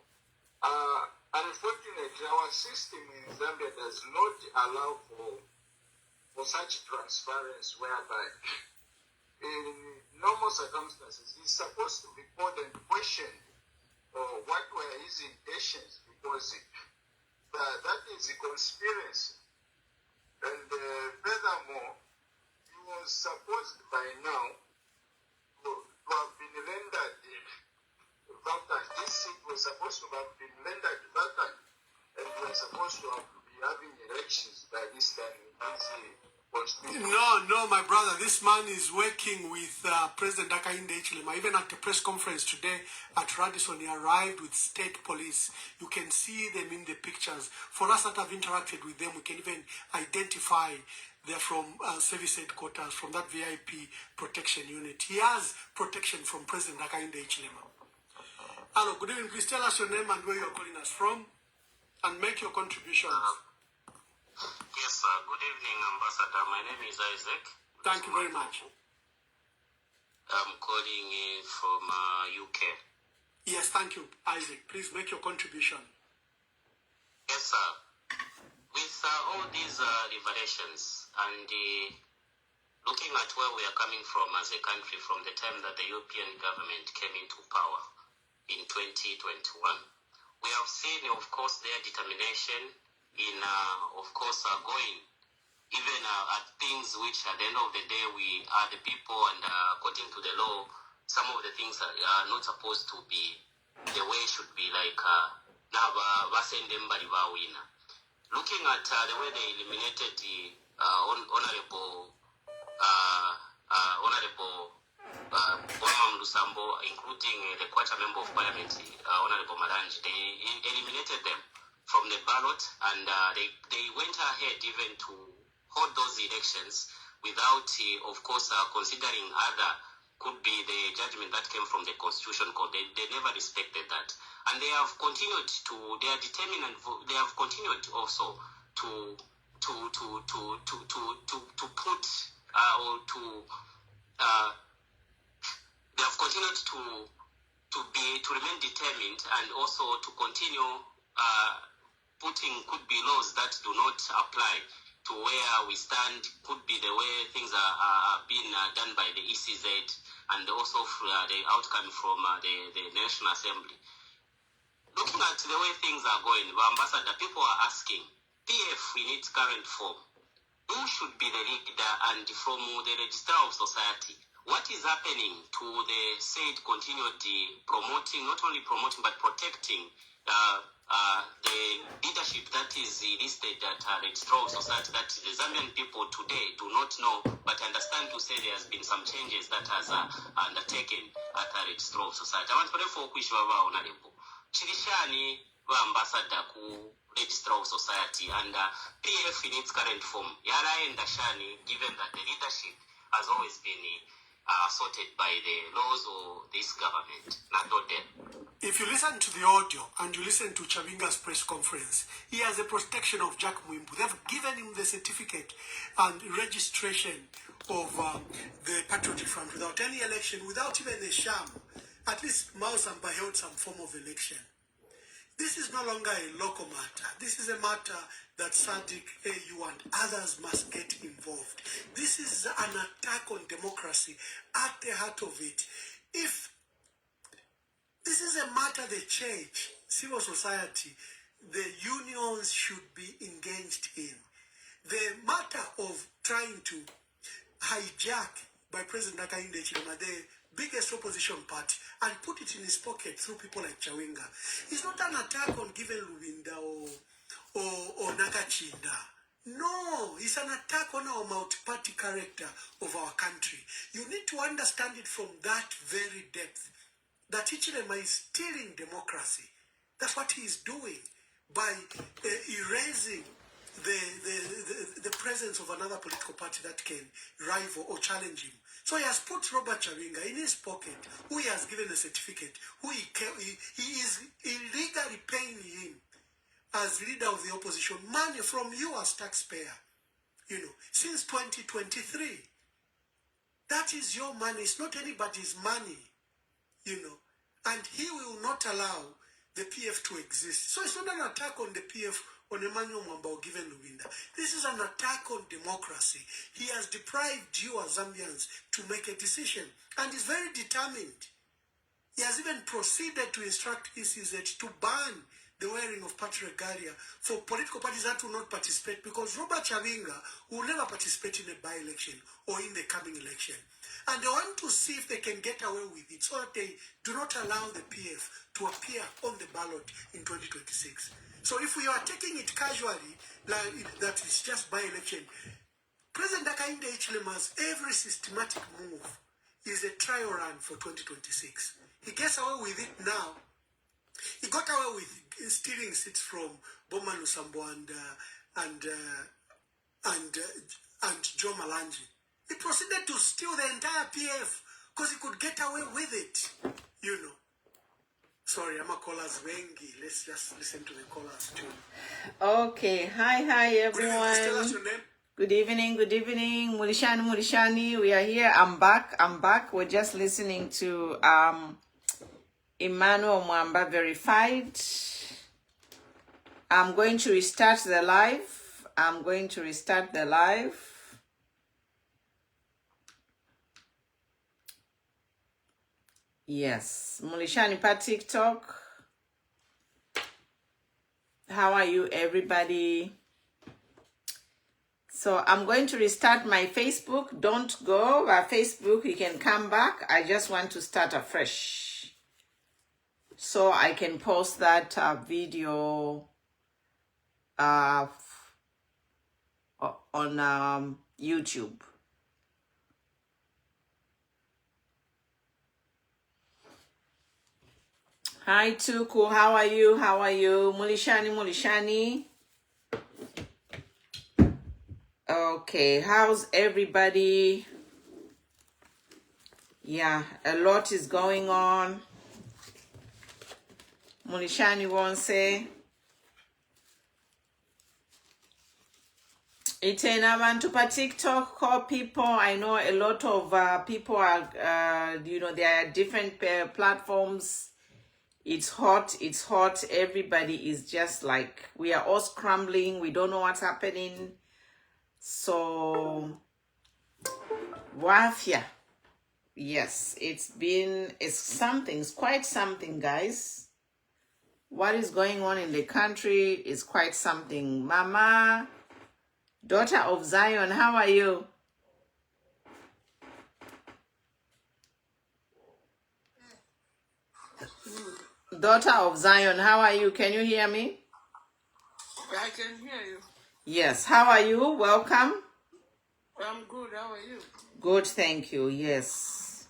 Speaker 6: Unfortunately, our system in Zambia does not allow for such transparency, whereby in normal circumstances he's supposed to be called and questioned what were his intentions, because that is a conspiracy. And furthermore, he was supposed by now to have been rendered vacant. This seat was supposed to have been rendered vacant, and we were supposed to be having elections by this time in this constitution.
Speaker 1: No, my brother. This man is working with President Hakainde Hichilema. Even at the press conference today at Radisson, he arrived with state police. You can see them in the pictures. For us that have interacted with them, we can even identify they're from service headquarters, from that VIP protection unit. He has protection from President Hakainde Hichilema. Hello, good evening. Please tell us your name and where you're calling us from, and make your contributions.
Speaker 8: Yes, sir. Good evening, Ambassador. My name is Isaac.
Speaker 1: Thank you very much.
Speaker 8: I'm calling from UK.
Speaker 1: Yes, thank you, Isaac. Please make your contribution.
Speaker 8: Yes, sir. With all these revelations and looking at where we are coming from as a country from the time that the European government came into power in 2021, we have seen, of course, their determination in, of course, going even at things which at the end of the day we are the people, and according to the law, some of the things are not supposed to be the way it should be, like looking at the way they eliminated the honorable Wamam Lusambo, including the Kwacha Member of Parliament, Honorable Malanji, they eliminated them from the ballot, and they went ahead even to hold those elections without, of course, considering other could be the judgment that came from the Constitution Court. They never respected that, and they have continued to. They are determined, and they have continued also to put or to. They have continued to to remain determined, and also to continue could be laws that do not apply to where we stand, could be the way things are being done by the ECZ, and also the outcome from the National Assembly. Looking at the way things are going, the Ambassador, people are asking, PF in its current form, who should be the leader? And from the Registrar of Society, what is happening to the said continued promoting, not only promoting, but protecting the leadership that is listed at Registrar of Society, that the Zambian people today do not know, but understand to say there has been some changes that has undertaken at the Registrar of Society. I want to for honorable Chirishani ambassador ku Registrar of Society, and PF in its current form, Yara and Dashani, given that the leadership has always been sorted by the laws of this government, not them.
Speaker 1: If you listen to the audio and you listen to Chabinga's press conference, he has a protection of Jack Mwimbu. They've given him the certificate and registration of the Patriotic Front without any election, without even a sham. At least Mao Samba held some form of election. This is no longer a local matter. This is a matter that SADC, AU, and others must get involved. This is an attack on democracy at the heart of it. If this is a matter the church, civil society, the unions should be engaged in. The matter of trying to hijack by President Hakainde Hichilema the biggest opposition party and put it in his pocket through people like Chabinga is not an attack on Given Lubinda or Nakachinda. No, it's an attack on our multi-party character of our country. You need to understand it from that very depth, that Hichilema is stealing democracy. That's what he is doing by erasing the presence of another political party that can rival or challenge him. So he has put Robert Chabinga in his pocket, who he has given a certificate, who he is illegally paying him as leader of the opposition money from you as taxpayer, since 2023. That is your money. It's not anybody's money, and he will not allow the PF to exist. So it's not an attack on the PF, on Emmanuel Mwamba or Given Lubinda. This is an attack on democracy. He has deprived you as Zambians to make a decision, and is very determined. He has even proceeded to instruct ECZ to ban the wearing of party regalia for political parties that will not participate, because Robert Chabinga will never participate in a by-election or in the coming election. And they want to see if they can get away with it, so that they do not allow the PF to appear on the ballot in 2026. So if we are taking it casually, like that it's just by-election, President Hakainde Hichilema's every systematic move is a trial run for 2026. He gets away with it now. He got away with stealing seats from Boma Lusambo and Joe Malanji. He proceeded to steal the entire PF because he could get away with it, Sorry, I'm a callers wengi. Let's just listen to the callers too.
Speaker 2: Okay, hi everyone.
Speaker 1: Tell us your name.
Speaker 2: Good evening. Mulishani, we are here. I'm back. We're just listening to Emmanuel Mwamba verified. I'm going to restart the live. Yes, Mulishani pa TikTok. How are you, everybody? So I'm going to restart my Facebook. Don't go by Facebook. You can come back. I just want to start afresh, so I can post that video on YouTube. Hi Tuku, how are you? Mulishani. Okay, how's everybody? Yeah, a lot is going on. Mulishani won't say. Iten abantu pa TikTok call people. I know a lot of people are, there are different platforms. It's hot. Everybody is just like, we are all scrambling. We don't know what's happening. So, wafia. Yes, it's quite something, guys. What is going on in the country is quite something. Mama, daughter of Zion, how are you? Daughter of Zion, how are you? Can you hear me?
Speaker 9: I can hear you.
Speaker 2: Yes, how are you? Welcome.
Speaker 9: I'm good. How are you?
Speaker 2: Good, thank you. Yes.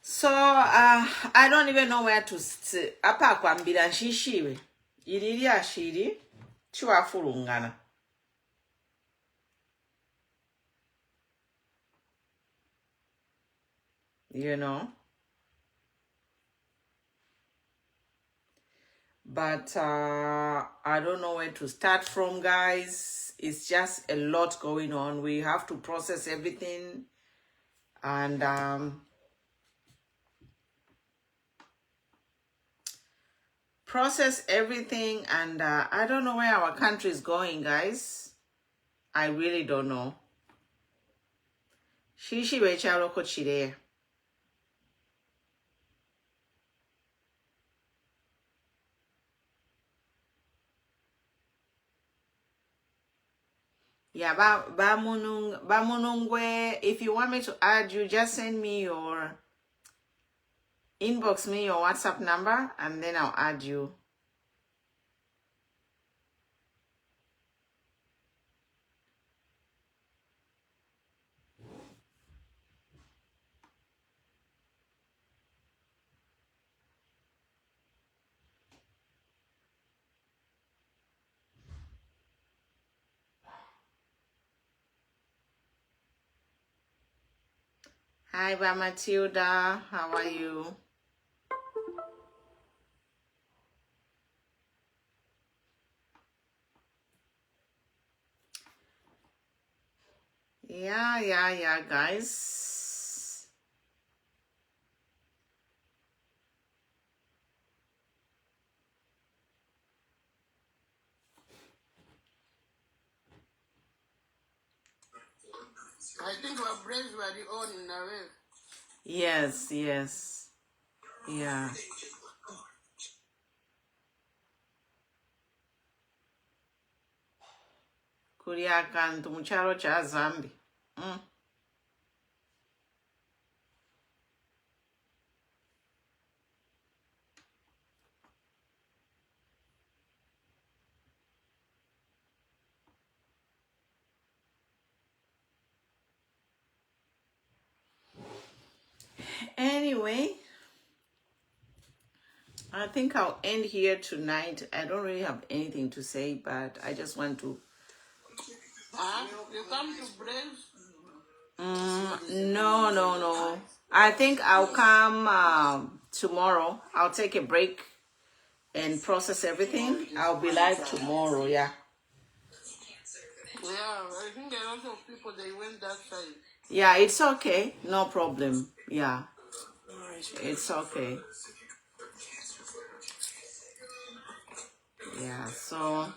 Speaker 2: So, I don't even know where to sit. Apa kwambira nshishiwe. Iriri ashiri. Chiwafulungana. You know? But I don't know where to start from, guys. It's just a lot going on. We have to process everything. And process everything. And I don't know where our country is going, guys. I really don't know. Shishi wechalo kochire. Yeah, Bamunungwe, if you want me to add you, just send me inbox me your WhatsApp number and then I'll add you. Hi, Matilda. How are you? Yeah, guys.
Speaker 9: I think our brains were the on in a way.
Speaker 2: Yes. Yeah. Kuria kantu mucharo cha Zambi. Anyway, I think I'll end here tonight. I don't really have anything to say, but I just want to...
Speaker 9: You come to brains?
Speaker 2: No. I think I'll come tomorrow. I'll take a break and process everything. I'll be live tomorrow, yeah.
Speaker 9: Yeah, I think a lot of people, they went that side.
Speaker 2: Yeah, it's okay. No problem. Yeah. It's okay. Yeah, so...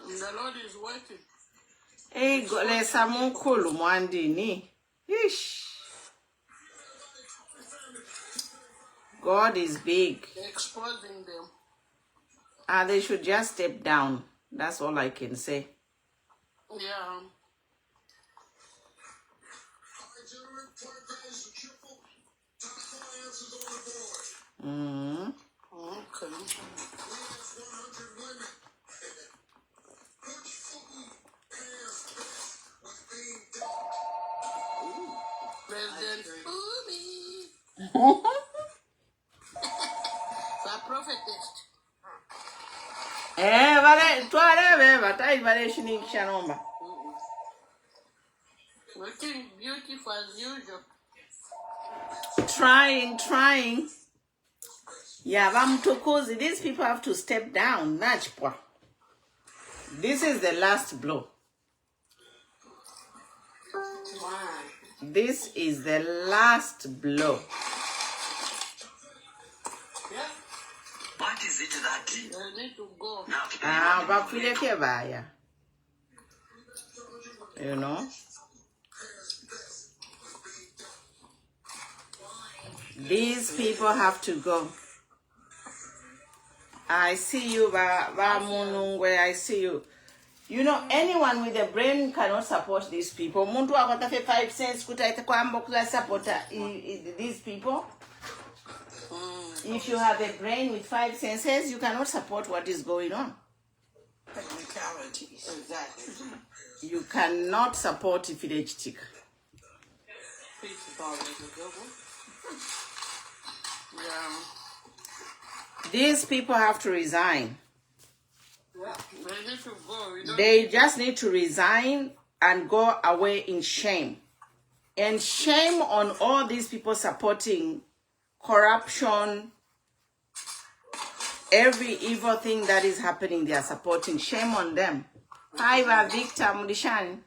Speaker 9: The Lord is working.
Speaker 2: Hey, lesa mukulu mwandini. Ish. God is big.
Speaker 9: They're exposing them.
Speaker 2: They should just step down. That's all I can say.
Speaker 9: Yeah. Okay. President Umi. The prophetess. Looking beautiful as usual.
Speaker 2: Trying. Yeah, Bamtukuzi, these people have to step down. Nachpwa. This is the last blow.
Speaker 9: Why?
Speaker 2: This is the last blow.
Speaker 9: Yeah.
Speaker 4: What is it that
Speaker 9: They need to go.
Speaker 2: Bafileke baya. You know? These people have to go. I see you, Munungwe, I see you. You know, anyone with a brain cannot support these people. Muntu akatafe 5 cents kutaita kwamba kula support these people. If you have a brain with 5 senses, you cannot support what is going on.
Speaker 9: Technicalities. Exactly.
Speaker 2: You cannot support village chick.
Speaker 9: Yeah.
Speaker 2: These people have to resign.
Speaker 9: Yeah. They need to go.
Speaker 2: They just need to resign and go away in shame. And shame on all these people supporting corruption, every evil thing that is happening, they are supporting. Shame on them. Hi, Victor Mudishani.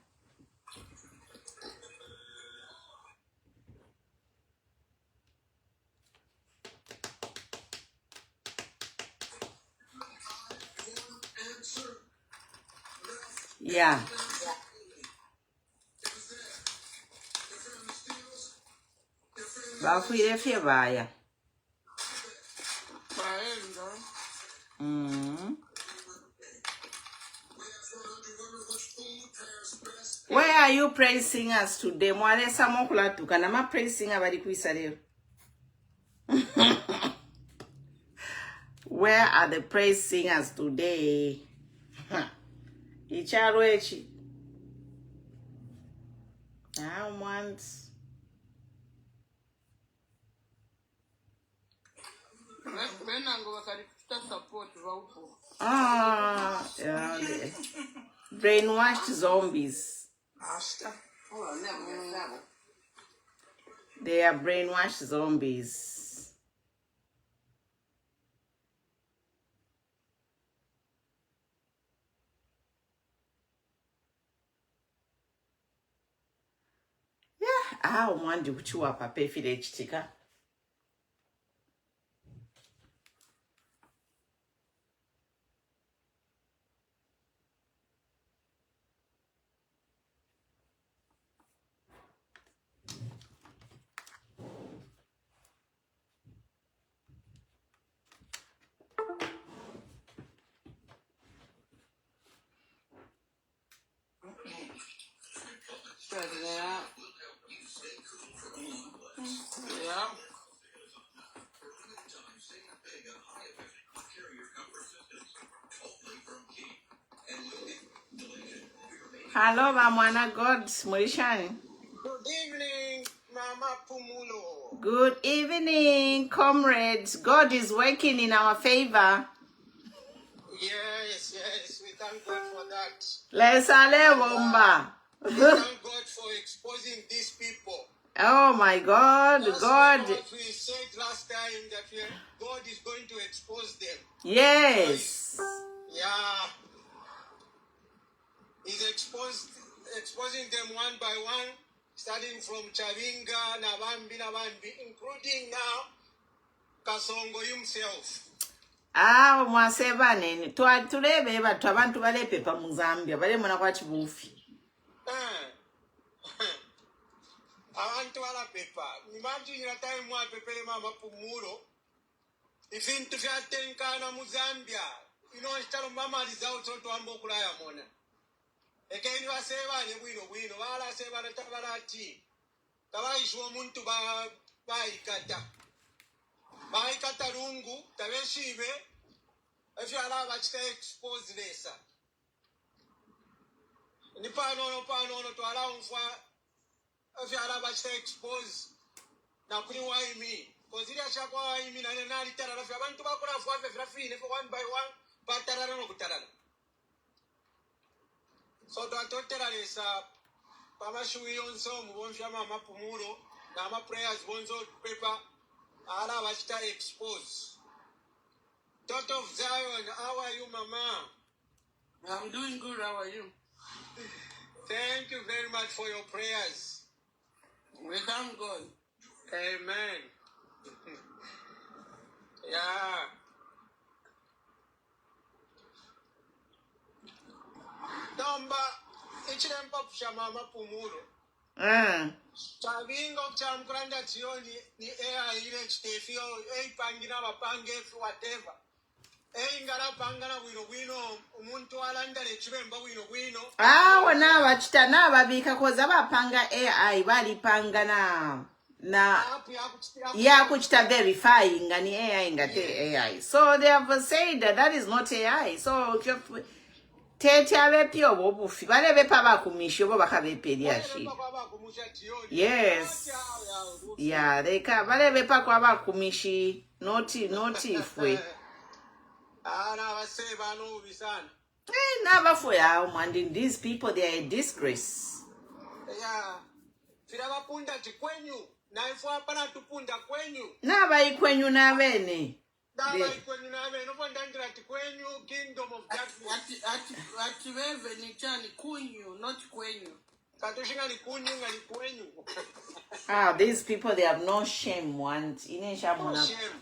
Speaker 2: Yeah. Bafire febaya. Where are you praise singers today? Mwale samokula tukana ma praise singer bali kuisa leo. Where are the praise singers today? Icharo echi. I want. Yeah. Brainwashed zombies. They are brainwashed zombies. Yeah, I want you to up a pay for the chicken.
Speaker 9: Yeah.
Speaker 2: Hello, Mamwana God, Morishani.
Speaker 10: Good evening, Mama Pumulo.
Speaker 2: Good evening, comrades. God is working in our favor.
Speaker 10: Yes, we thank God for that.
Speaker 2: Let's bomba.
Speaker 10: We thank God for exposing these people.
Speaker 2: Oh my God,
Speaker 10: That's
Speaker 2: God.
Speaker 10: what we said last time, that God is going to expose them.
Speaker 2: Yes.
Speaker 10: Yeah. He's exposing them one by one, starting from Chabinga, Nabambi, including now Kasongo himself.
Speaker 2: Mwasebane tulebe bathu abantu balepe pa Muzambia bale mona kwa chibufi.
Speaker 10: Abantu balapepa. Imagine the time wa pepele Mama Pumulo. Ifintu vyatenkana Muzambia. Inostalo mama alizao toto ambo kulaya mona. Ekeni wasebane bwino bala sebana tabalati. Tabaishu omuntu baikata lungu tabeshibe efyala bachita expose lesa. Ni pano twala unfa efyala bachita expose na kuri waimi. Kozili ashakwa waimi na nali tarala fya abantu bakora fwa fya for one by one batarala no kutarala. So twatotera lesa pamashuwi yonso mubonfya Mama Pumulo na ma prayers bonzo paper ala bachita expose Daughter of Zion, how are you, Mama?
Speaker 9: I'm doing good. How are you?
Speaker 10: Thank you very much for your prayers.
Speaker 9: We thank God.
Speaker 10: Amen. Yeah. Namba, ichirempa Mama Pumuro. Chabinga kuchamkuranda chioni ni AI ile chitefio, pangina bapange whatever. Ngara pangana wino umuntu alandale chibemba wino.
Speaker 2: Wana wachita na babika koza bapanga AI bali panga na ya kuchita verifying ngani AI ngate AI. So they have said that is not AI. So tete abepio bobufi bale bepa bakumisho bo bakabepedia shi. Yes. Yeah, they ka bale bepa kwa bakumishi not ifwe. Never for ya man, these people they are a disgrace.
Speaker 10: Yeah. Firabapunda tikwenyu na ifo hapana tupunda kwenyu.
Speaker 2: Naba ikwenyu na bene.
Speaker 10: Naba ikwenyu na bene. Nopo ndangira tikwenyu kingdom of darkness.
Speaker 9: Ati wewe ni chani kunyu, not kwenyu.
Speaker 10: Katushinga ni kunyu nga ni kwenyu.
Speaker 2: These people they have no shame once.
Speaker 10: No shame.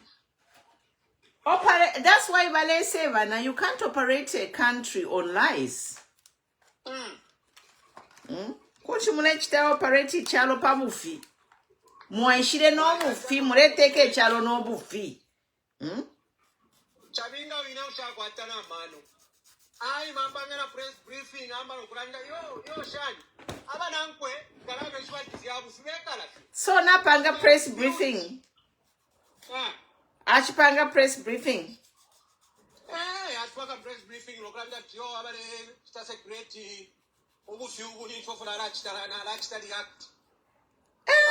Speaker 2: That's why Bale say, now you can't operate a country on lies. Kuchi mulechita operate chalo pa bufi. Muaishire no bufi, mureteke chalo no bufi.
Speaker 10: Chabinga wina ushakwata na mano. Ai mambanga na press briefing amba nokuranga yo shani. Aba nankwe kalaga ishwati ya bufi bekala.
Speaker 2: So napanga press briefing. Achipanga press briefing.
Speaker 10: Achipanga press briefing nokuranga yo abale sta security.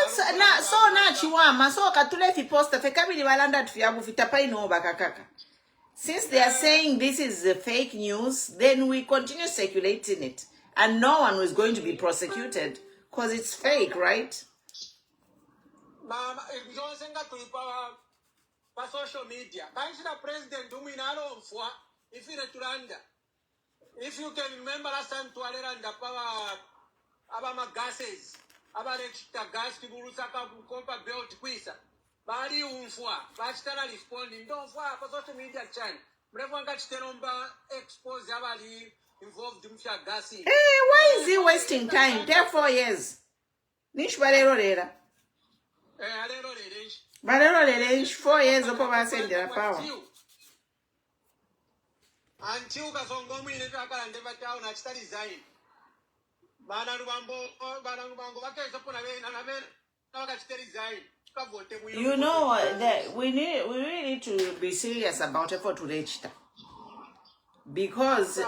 Speaker 2: So na chiwama so katule fi posta fe kabili balanda tufiabu fitapa ino bakakaka. Since they are saying this is fake news, then we continue circulating it and no one is going to be prosecuted because it's fake, right?
Speaker 10: Mama, pa social media. Kanshina president uminalo mfwa ifine tulanda. If you can remember last time to Aleranda Power Abama gases, Abalexta gas to Burusaka Compa Belt Quisa, Bari Umfwa, Bastara responding, don't fire for social media channel. Everyone got Steromba expose Abali involved in gassing.
Speaker 2: Hey, why is he wasting time? There 4 years. Nish Barero Rera. Barero Rera, 4 years of power send their power.
Speaker 10: Until Kasongomi in the Kaka and Deva Town, I study Zain. Bananubambo, upon a vein and a man, now I study Zain.
Speaker 2: You know that we really need to be serious about it for today, because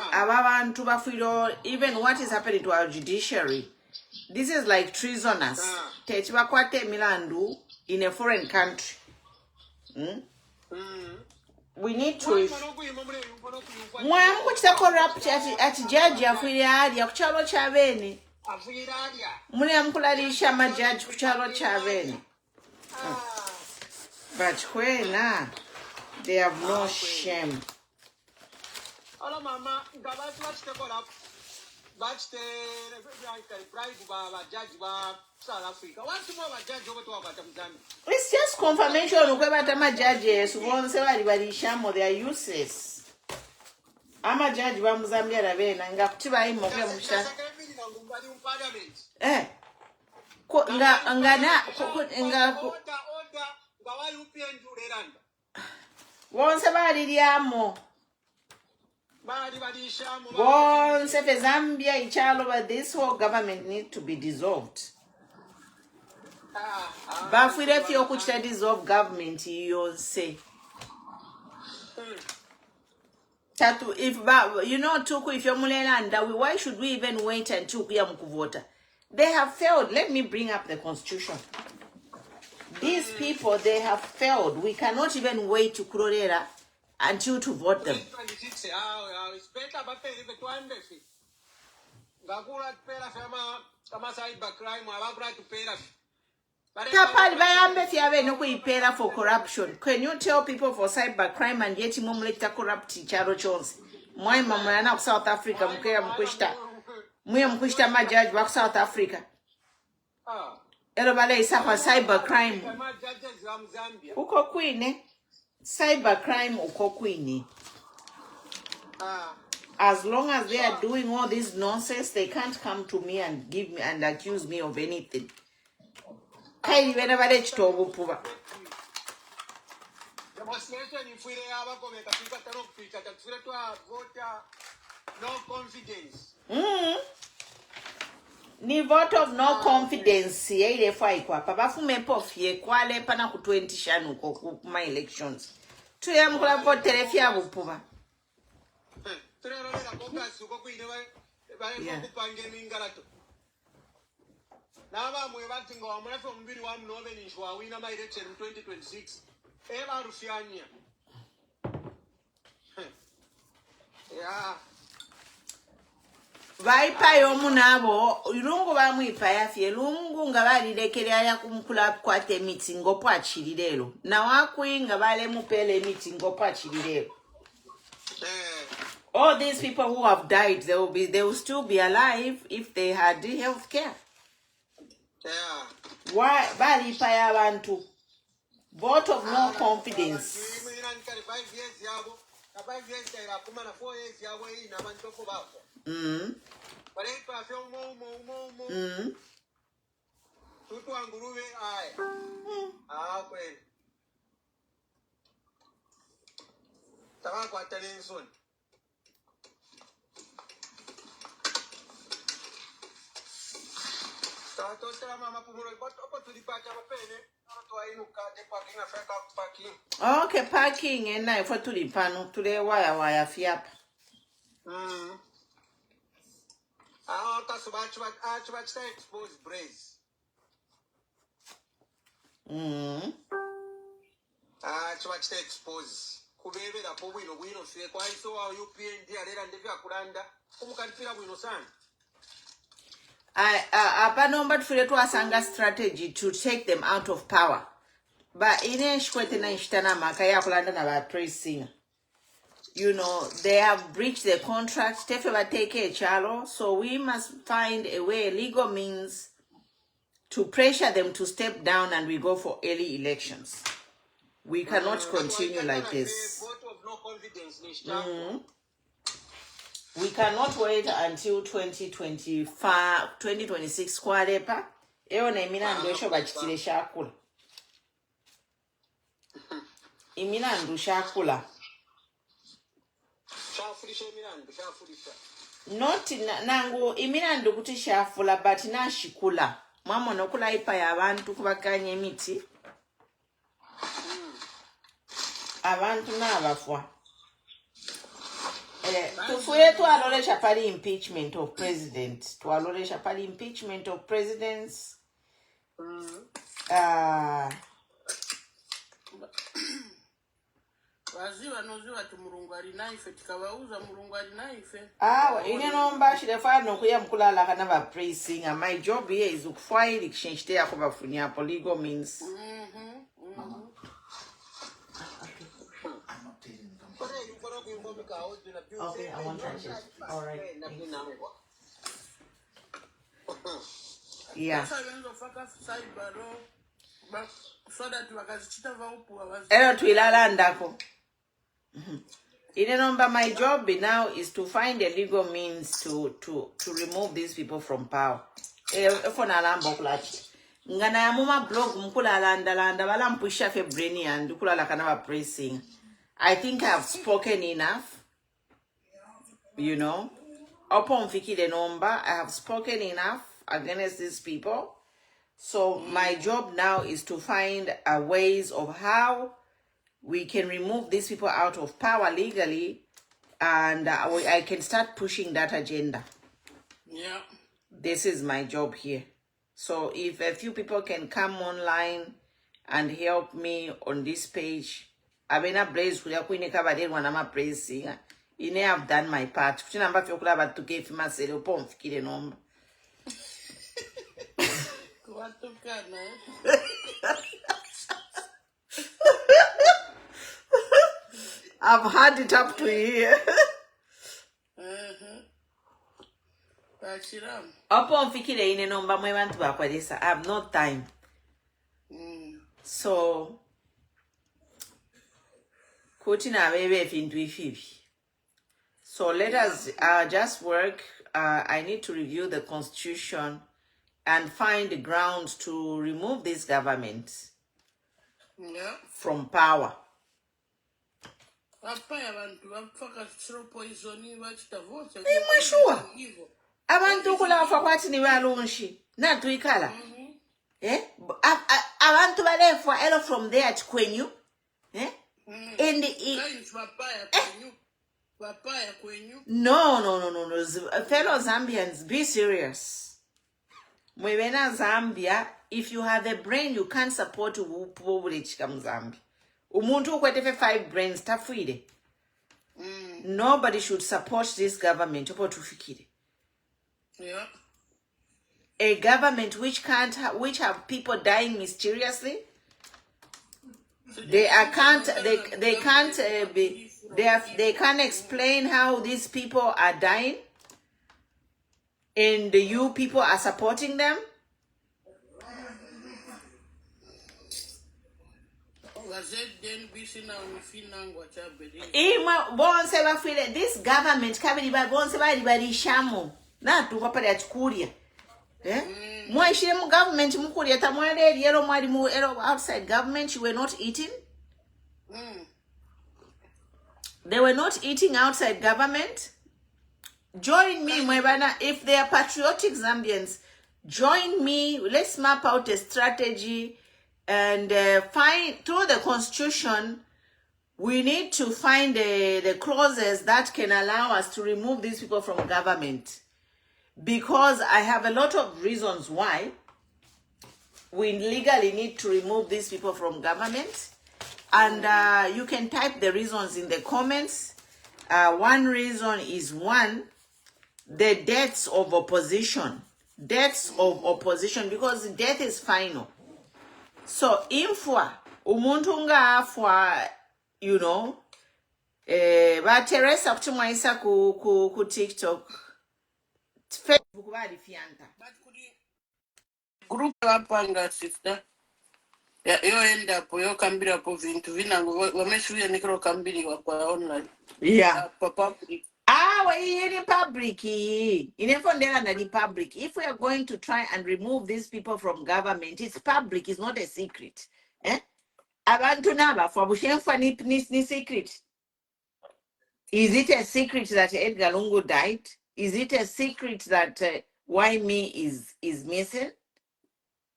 Speaker 2: even what is happening to our judiciary, this is like treasonous. Milandu in a foreign country. We need to. Mwa mkuchita corrupt ati judge afiliari ya kuchalo chabeni. Muli ya mkulalisha majaji kuchalo chabeni. But kwena, they have no shame.
Speaker 10: Hello mama, gabati wachite corrupt. Wachite bribe ba judge ba South Africa. What's more about judge over to our Mozambique?
Speaker 2: It's just confirmation of what judges won't say shamo, they are useless. I'm a judge wa Mozambique ravena nga kutiba imo kwa msha. Wonse bali liamo. Wonse fe Zambia ichalo, but this whole government needs to be dissolved. But if you could dissolve government, you say. If you know, if you're Mulelanda, why should we even wait until we are Mukuvota? They have failed. Let me bring up the constitution. These people, they have failed. We cannot even wait to Kurorera until to vote them. Tapali bayambe fiabe no kuipera for corruption. Can you tell people for cybercrime and yet mumuleta corrupt charo chonse? Mwa mwana ku South Africa mukea mkushita. Mwe mkushita majaji wa South Africa. Elo bale isa kwa cybercrime. Uko kwine. Cybercrime uko kwine. As long as they are doing all this nonsense, they can't come to me and give me and accuse me of anything. Kai whenever they talk puba.
Speaker 10: Demonstration if we have a comment, no confidence.
Speaker 2: Ni vote of no confidence ile fai kwa papa fume pofie kwale pana ku 20 shanu ko my elections. Tuya mkula vote telefia bupuba. Yeah.
Speaker 10: Naba mwe batinga wa mrefu mbiri wa mnobe ni shwa wina ma election 2026 eba rufianya ya
Speaker 2: Vaipa yomu nabo lungu bamwipa yafye lungu nga balirekerya ya kumukula kwate meeting opo achililelo na wakwinga bale mupele meeting opo achililelo. All these people who have died, they will still be alive if they had health care.
Speaker 10: yeah.
Speaker 2: Why bali paya abantu? Vote of no confidence.
Speaker 10: 5 years yabo, 5 years ya kuma na 4 years yabo hii na mantoko bako. Wale pa fyo mo. Tutu anguruwe aya. Kweli. Tawa kwa television.
Speaker 2: Okay, parking and I for tulipano today wire fiap.
Speaker 10: Exposed brace. Expose. Kubebe da po wino fie kwa iso wa UPN dia lera ndivya kulanda. Kumukanifira wino sana.
Speaker 2: Apanomba tufile tuwasanga strategy to take them out of power. But ine shkwete na ishtana makaya kulanda na ba praise singer. You know, they have breached their contract. Tefe take a chalo. So we must find a way, legal means, to pressure them to step down and we go for early elections. We cannot continue like this. We cannot wait until 2026 kwarepa. Eo na imina ndosho bachitile shakula. Imina ndu shakula. Not nangu imina ndu kuti shafula but na shikula. Mama nokula ipa ya abantu kubakanye miti. Abantu na abafwa. Tufuye tuwalolesha pali impeachment of president. Tuwalolesha pali impeachment of presidents.
Speaker 9: Waziwa noziwa tumurungu alinaife tikawauza murungu alinaife.
Speaker 2: Ine nomba shirefa nokuya mkulala kana ba praising. My job here is ukufai exchange ya kubafuni hapo legal means. Okay, I want to check. All right. Yeah. Ero tuilala ndako. My job now is to find a legal means to remove these people from power. Ngana ya muma blog mkula landa wala mpusha fe brainy and ukula lakana wa pressing. I think I have spoken enough. You know. Upon fiki the number, I have spoken enough against these people. So my job now is to find ways of how we can remove these people out of power legally, and I can start pushing that agenda.
Speaker 9: Yeah.
Speaker 2: This is my job here. So if a few people can come online and help me on this page, Abena Blaze kuya kuine kabadeli wanama praise singer. Ine have done my part. Kuti namba fyokula batu kefi masele upon fikile nomba.
Speaker 9: Watukana.
Speaker 2: I've had it up to here.
Speaker 9: Bachiram.
Speaker 2: Opo mfikire ine nomba mwe bantu bakwalisa. I have no time. So kuti na bebe vintu ifibi. So let us just work. I need to review the constitution and find the grounds to remove this government from power. Sure. Abantu kulafa kwathi ni balunshi na tuikala. Abantu balefwa elo from there to kwenyu. In the No. Fellow Zambians, be serious. Mwebena Zambia, if you have a brain, you can't support Ubulechika Mzambi. Umuntu ukwetefe 5 brains, tafuide. Nobody should support this government.
Speaker 9: Yeah.
Speaker 2: A government which have people dying mysteriously. They can't explain how these people are dying, and you people are supporting them. This government government outside government you were not eating. They were not eating outside government. Join me, Mwebana. If they are patriotic Zambians, join me. Let's map out a strategy and find through the constitution. We need to find the clauses that can allow us to remove these people from government. Because I have a lot of reasons why we legally need to remove these people from government. And you can type the reasons in the comments. One reason is the deaths of opposition. Deaths of opposition, because death is final. So, imfwa, umuntunga afwa, you know, Teresa kutumwaisa ku TikTok. Facebook bali fianta.
Speaker 9: Group wapanga sister. Yo enda po yo kambira po vintu vinango wameshuya nikro kambiri kwa online.
Speaker 2: Yeah.
Speaker 9: Public.
Speaker 2: In public. In public. If we are going to try and remove these people from government, it's public, it's not a secret. Abantu naba for bushenfa ni secret. Is it a secret that Edgar Lungu died? Is it a secret that Why Me is missing?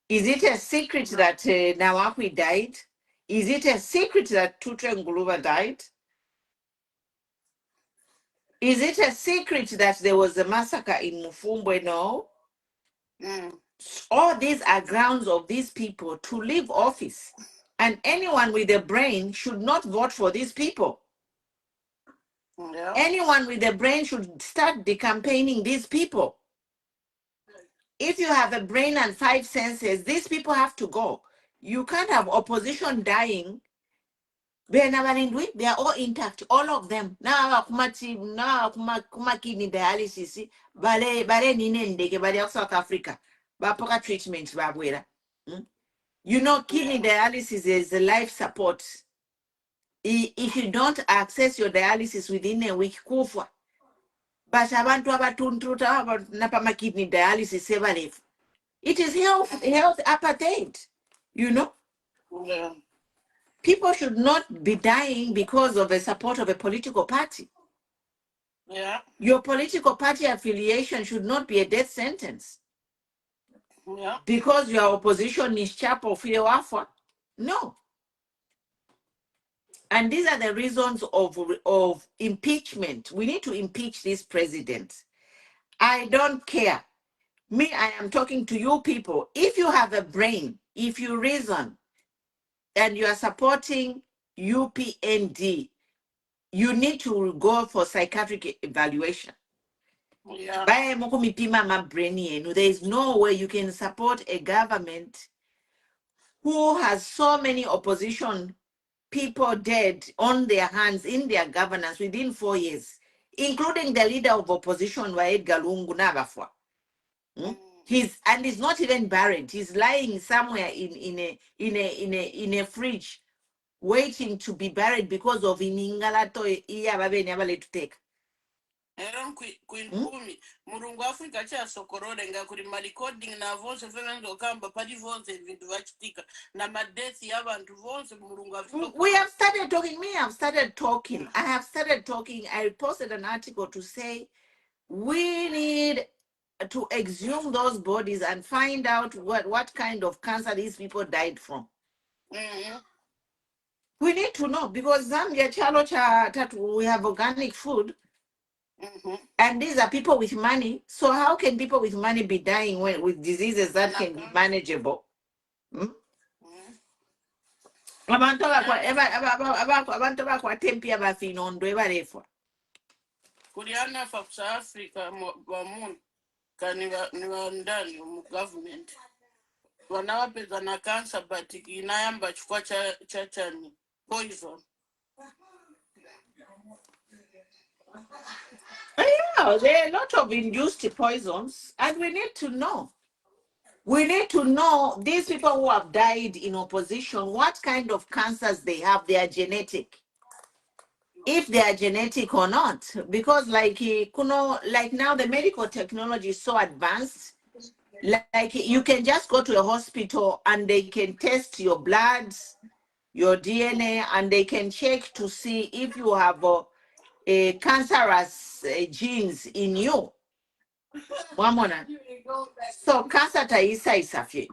Speaker 2: Is it a secret that Nawakwi died? Is it a secret that Tutre Nguluva died? Is it a secret that there was a massacre in Mufumbwe? No. All these are grounds of these people to leave office. And anyone with a brain should not vote for these people.
Speaker 9: Yeah.
Speaker 2: Anyone with a brain should start decampaigning these people. If you have a brain and 5 senses, these people have to go. You can't have opposition dying. They are all intact, all of them. Now, kidney dialysis, bare ninendeke, bare South Africa, bapoka treatment, babwera. You know, kidney dialysis is a life support. If you don't access your dialysis within a week, kufa. But abantu abatuntuta napama kidney dialysis sevalef. It is health apartheid, you know.
Speaker 9: Yeah.
Speaker 2: People should not be dying because of the support of a political party.
Speaker 9: Yeah.
Speaker 2: Your political party affiliation should not be a death sentence.
Speaker 9: Yeah.
Speaker 2: Because your opposition is chapo filewafa. No. And these are the reasons of impeachment. We need to impeach this president. I don't care. Me, I am talking to you people. If you have a brain, if you reason, and you are supporting UPND, you need to go for psychiatric evaluation.
Speaker 9: Yeah.
Speaker 2: There is no way you can support a government who has so many opposition people dead on their hands in their governance within 4 years, including the leader of opposition, Edgar Lungu Nabafwa. He's not even buried. He's lying somewhere in a fridge, waiting to be buried because of imingalato iya babeni abale to take.
Speaker 9: Queen Kumi, Murungu Africa cha sokorole nga kuri ma recording na vonse fenango kamba padi vonse vindu vachitika na madesi y'abantu vonse Murungu Africa.
Speaker 2: We have started talking. I have started talking. I posted an article to say we need to exhume those bodies and find out what kind of cancer these people died from. We need to know, because Zambia chalo cha tatu, we have organic food. And these are people with money. So how can people with money be dying with diseases that can be manageable? Abantu bakwatempi abafinondo ebalefwa.
Speaker 9: Kuliana fa Africa bamun kaniwa ndani mu government. Wanawapeza na cancer but inayamba chukua chani poison.
Speaker 2: Yeah, there are a lot of induced poisons, and we need to know. We need to know these people who have died in opposition, what kind of cancers they have, they are genetic. If they are genetic or not. Because like now the medical technology is so advanced, like you can just go to a hospital and they can test your blood, your DNA, and they can check to see if you have a cancerous genes in you. So cancer taisa isafi.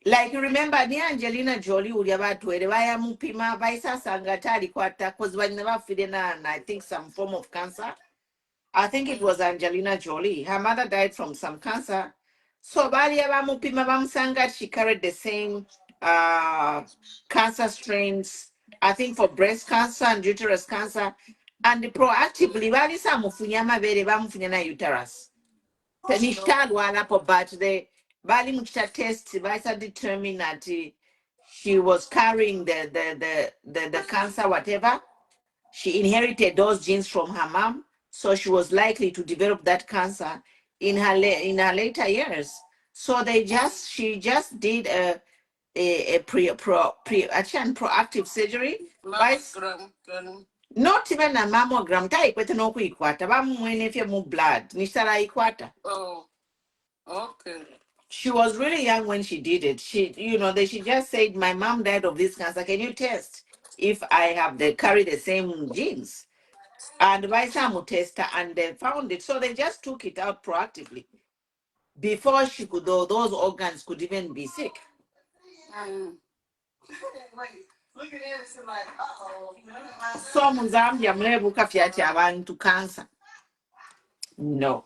Speaker 2: Like remember ni Angelina Jolie uliabatwele baya mupima baisa sangatali kwata cause when never feeding and I think some form of cancer. I think it was Angelina Jolie. Her mother died from some cancer. So bali mupima bamsanga, she carried the same cancer strains, I think for breast cancer and uterus cancer. And proactively bali sa mufunya mabere bamufunya na uterus. But the bali mucha test baisa determined that she was carrying the cancer, whatever. She inherited those genes from her mom, so she was likely to develop that cancer in her later years. So she just did a proactive surgery. Not even a mammogram. Blood.
Speaker 9: Oh, okay.
Speaker 2: She was really young when she did it. She just said, "My mom died of this cancer. Can you test if I carry the same genes?" And by some tester, and they found it. So they just took it out proactively before those organs could even be sick. So Muzambia mlebuka fiati abantu cancer. No.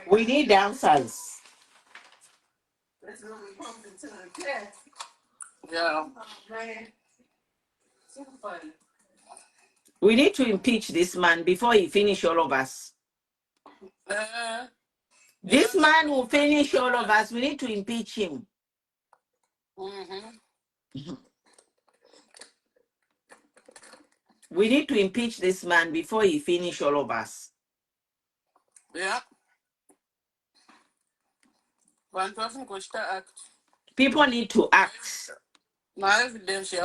Speaker 2: We need answers.
Speaker 9: Yeah.
Speaker 2: We need to impeach this man before he finish all of us. This man will finish all of us. We need to impeach him. We need to impeach this man before he finish all of us.
Speaker 9: Yeah.
Speaker 2: People need to act.
Speaker 9: My evidence,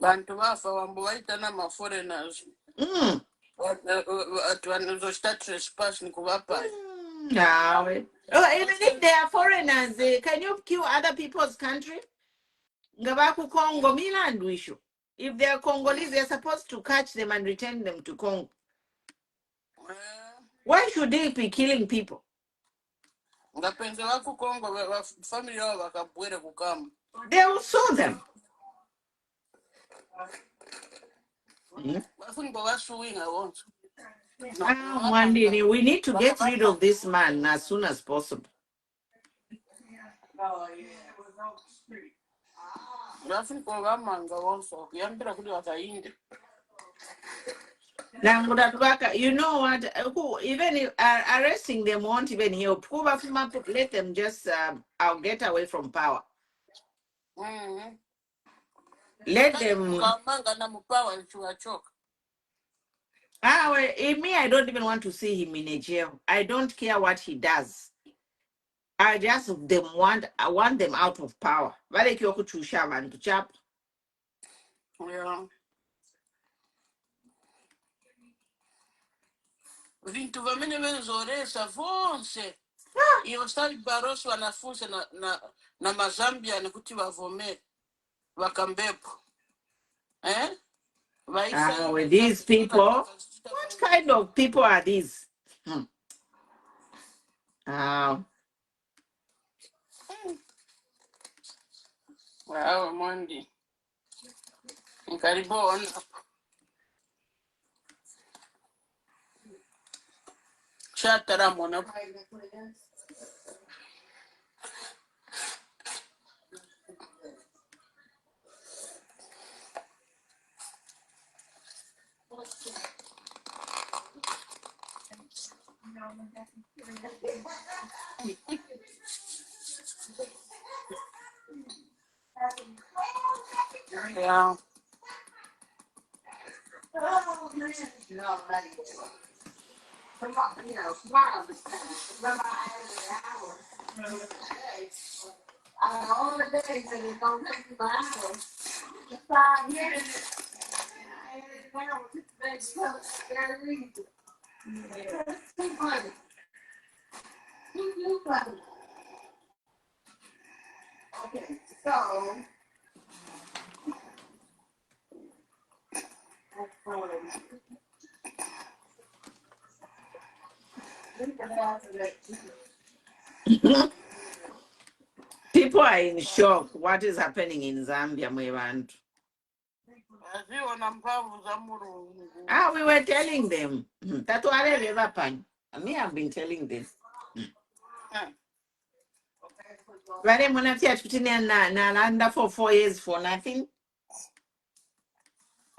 Speaker 9: bantu bafa wambuwaita na ma foreigners. Start trespassing kubapa.
Speaker 2: No. Even if they are foreigners, can you kill other people's country? Ngabaku Congo, Milan, issue. If they are Congolese, they're supposed to catch them and return them to Congo. Why should they be killing people? They will sue them. We need to get rid of this man as soon as possible.
Speaker 9: Afrika vamanga also kuyambira kuti vakainde.
Speaker 2: You know what? Even if, arresting them won't even help. Let them just I'll get away from power. Let them.
Speaker 9: Ukamanga na mupawa chiwachoka.
Speaker 2: Me, I don't even want to see him in a jail. I don't care what he does. I want them out of power. Vale kyoku chushava and chap.
Speaker 9: Yeah. Vintu vamene venizoresa vonse. Iyo stali barosi wanafunse na mazambia ni kuti vavomere. Vakambepo.
Speaker 2: With these people, what kind of people are these?
Speaker 9: Wow, Monday. Karibuni. Shatara mona. Yeah.
Speaker 2: People are in shock. What is happening in Zambia, Mwevantu? We were telling them. That's what I me, I've been telling this. Vale munatia tutine na landa for 4 years for nothing.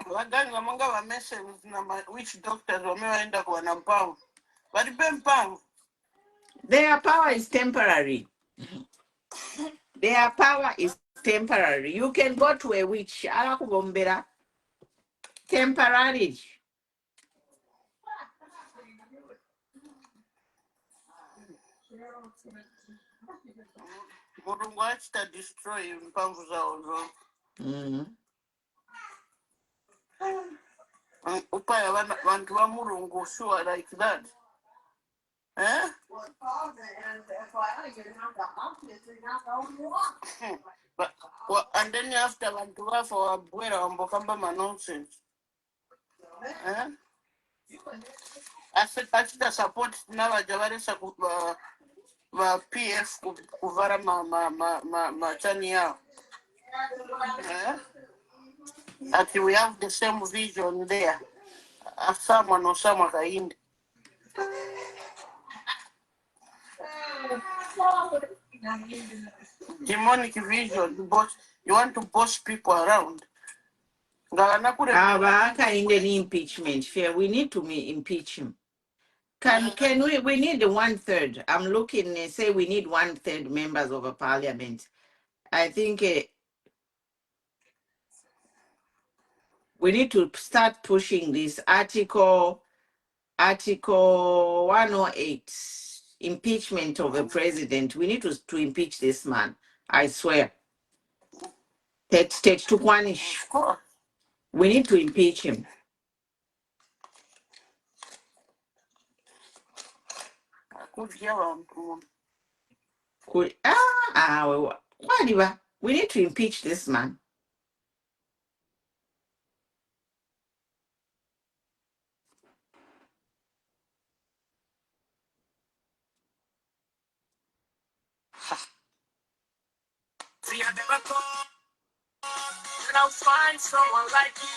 Speaker 9: Waganga manga wa message na which doctors wamewaenda kwa na mpango. Walipe mpango.
Speaker 2: Their power is temporary. Their power is temporary. You can go to a witch. Alakubombera. Temporary.
Speaker 9: Mulungu achita destroy mpango zao zo. Upaya vantu va Mulungu sure like that. And then after vantu vafa wabwera wambokamba ma nonsense. Achita support navaja varesa va PF kuvara machani yao. Ati we have the same vision there. Someone kainde. Demonic vision, but you want to boss people around.
Speaker 2: In the impeachment fair, we need to impeach him. Can we need the 1/3? I'm looking, say we need 1/3 members of a parliament. I think we need to start pushing this article 108, impeachment of a president. We need to impeach this man. I swear. Takes to punish. We need to impeach him. We need to impeach this man. And I'll find someone like you.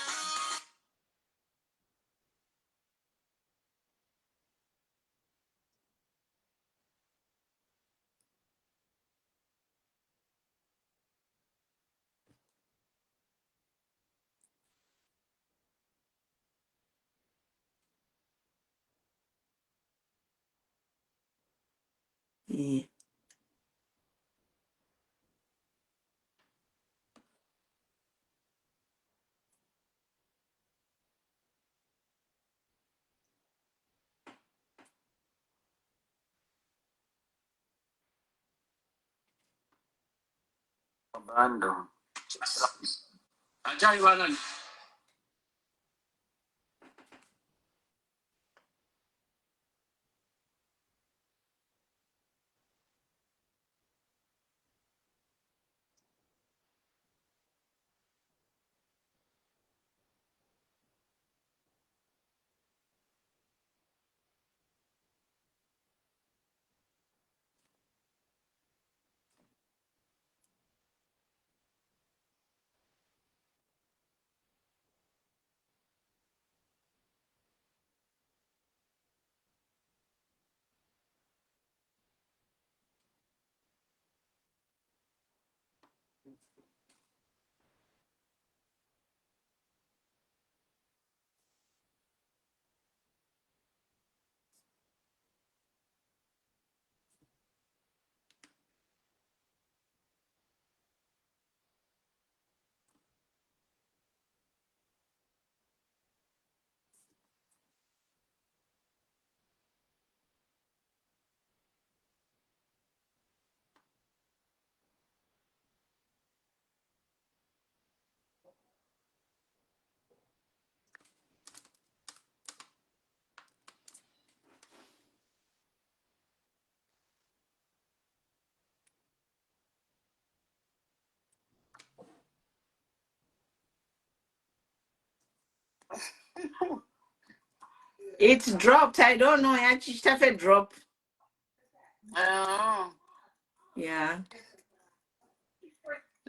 Speaker 2: Yeah.
Speaker 11: Bando. Ajai bana.
Speaker 2: It's dropped. I don't know. Actually, stuff a drop.
Speaker 9: Oh.
Speaker 2: Yeah.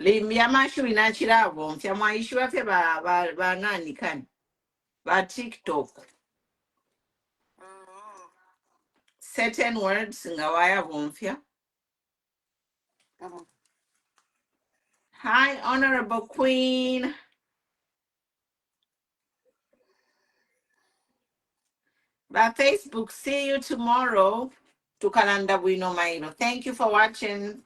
Speaker 2: Limyamashu inachiravo. Mfyamwa ishu afe ba nani kan. Ba TikTok. Certain words ngawaya vomfya. Hi, Honorable Queen. By Facebook, see you tomorrow to Kalanda Buino Maino. Thank you for watching.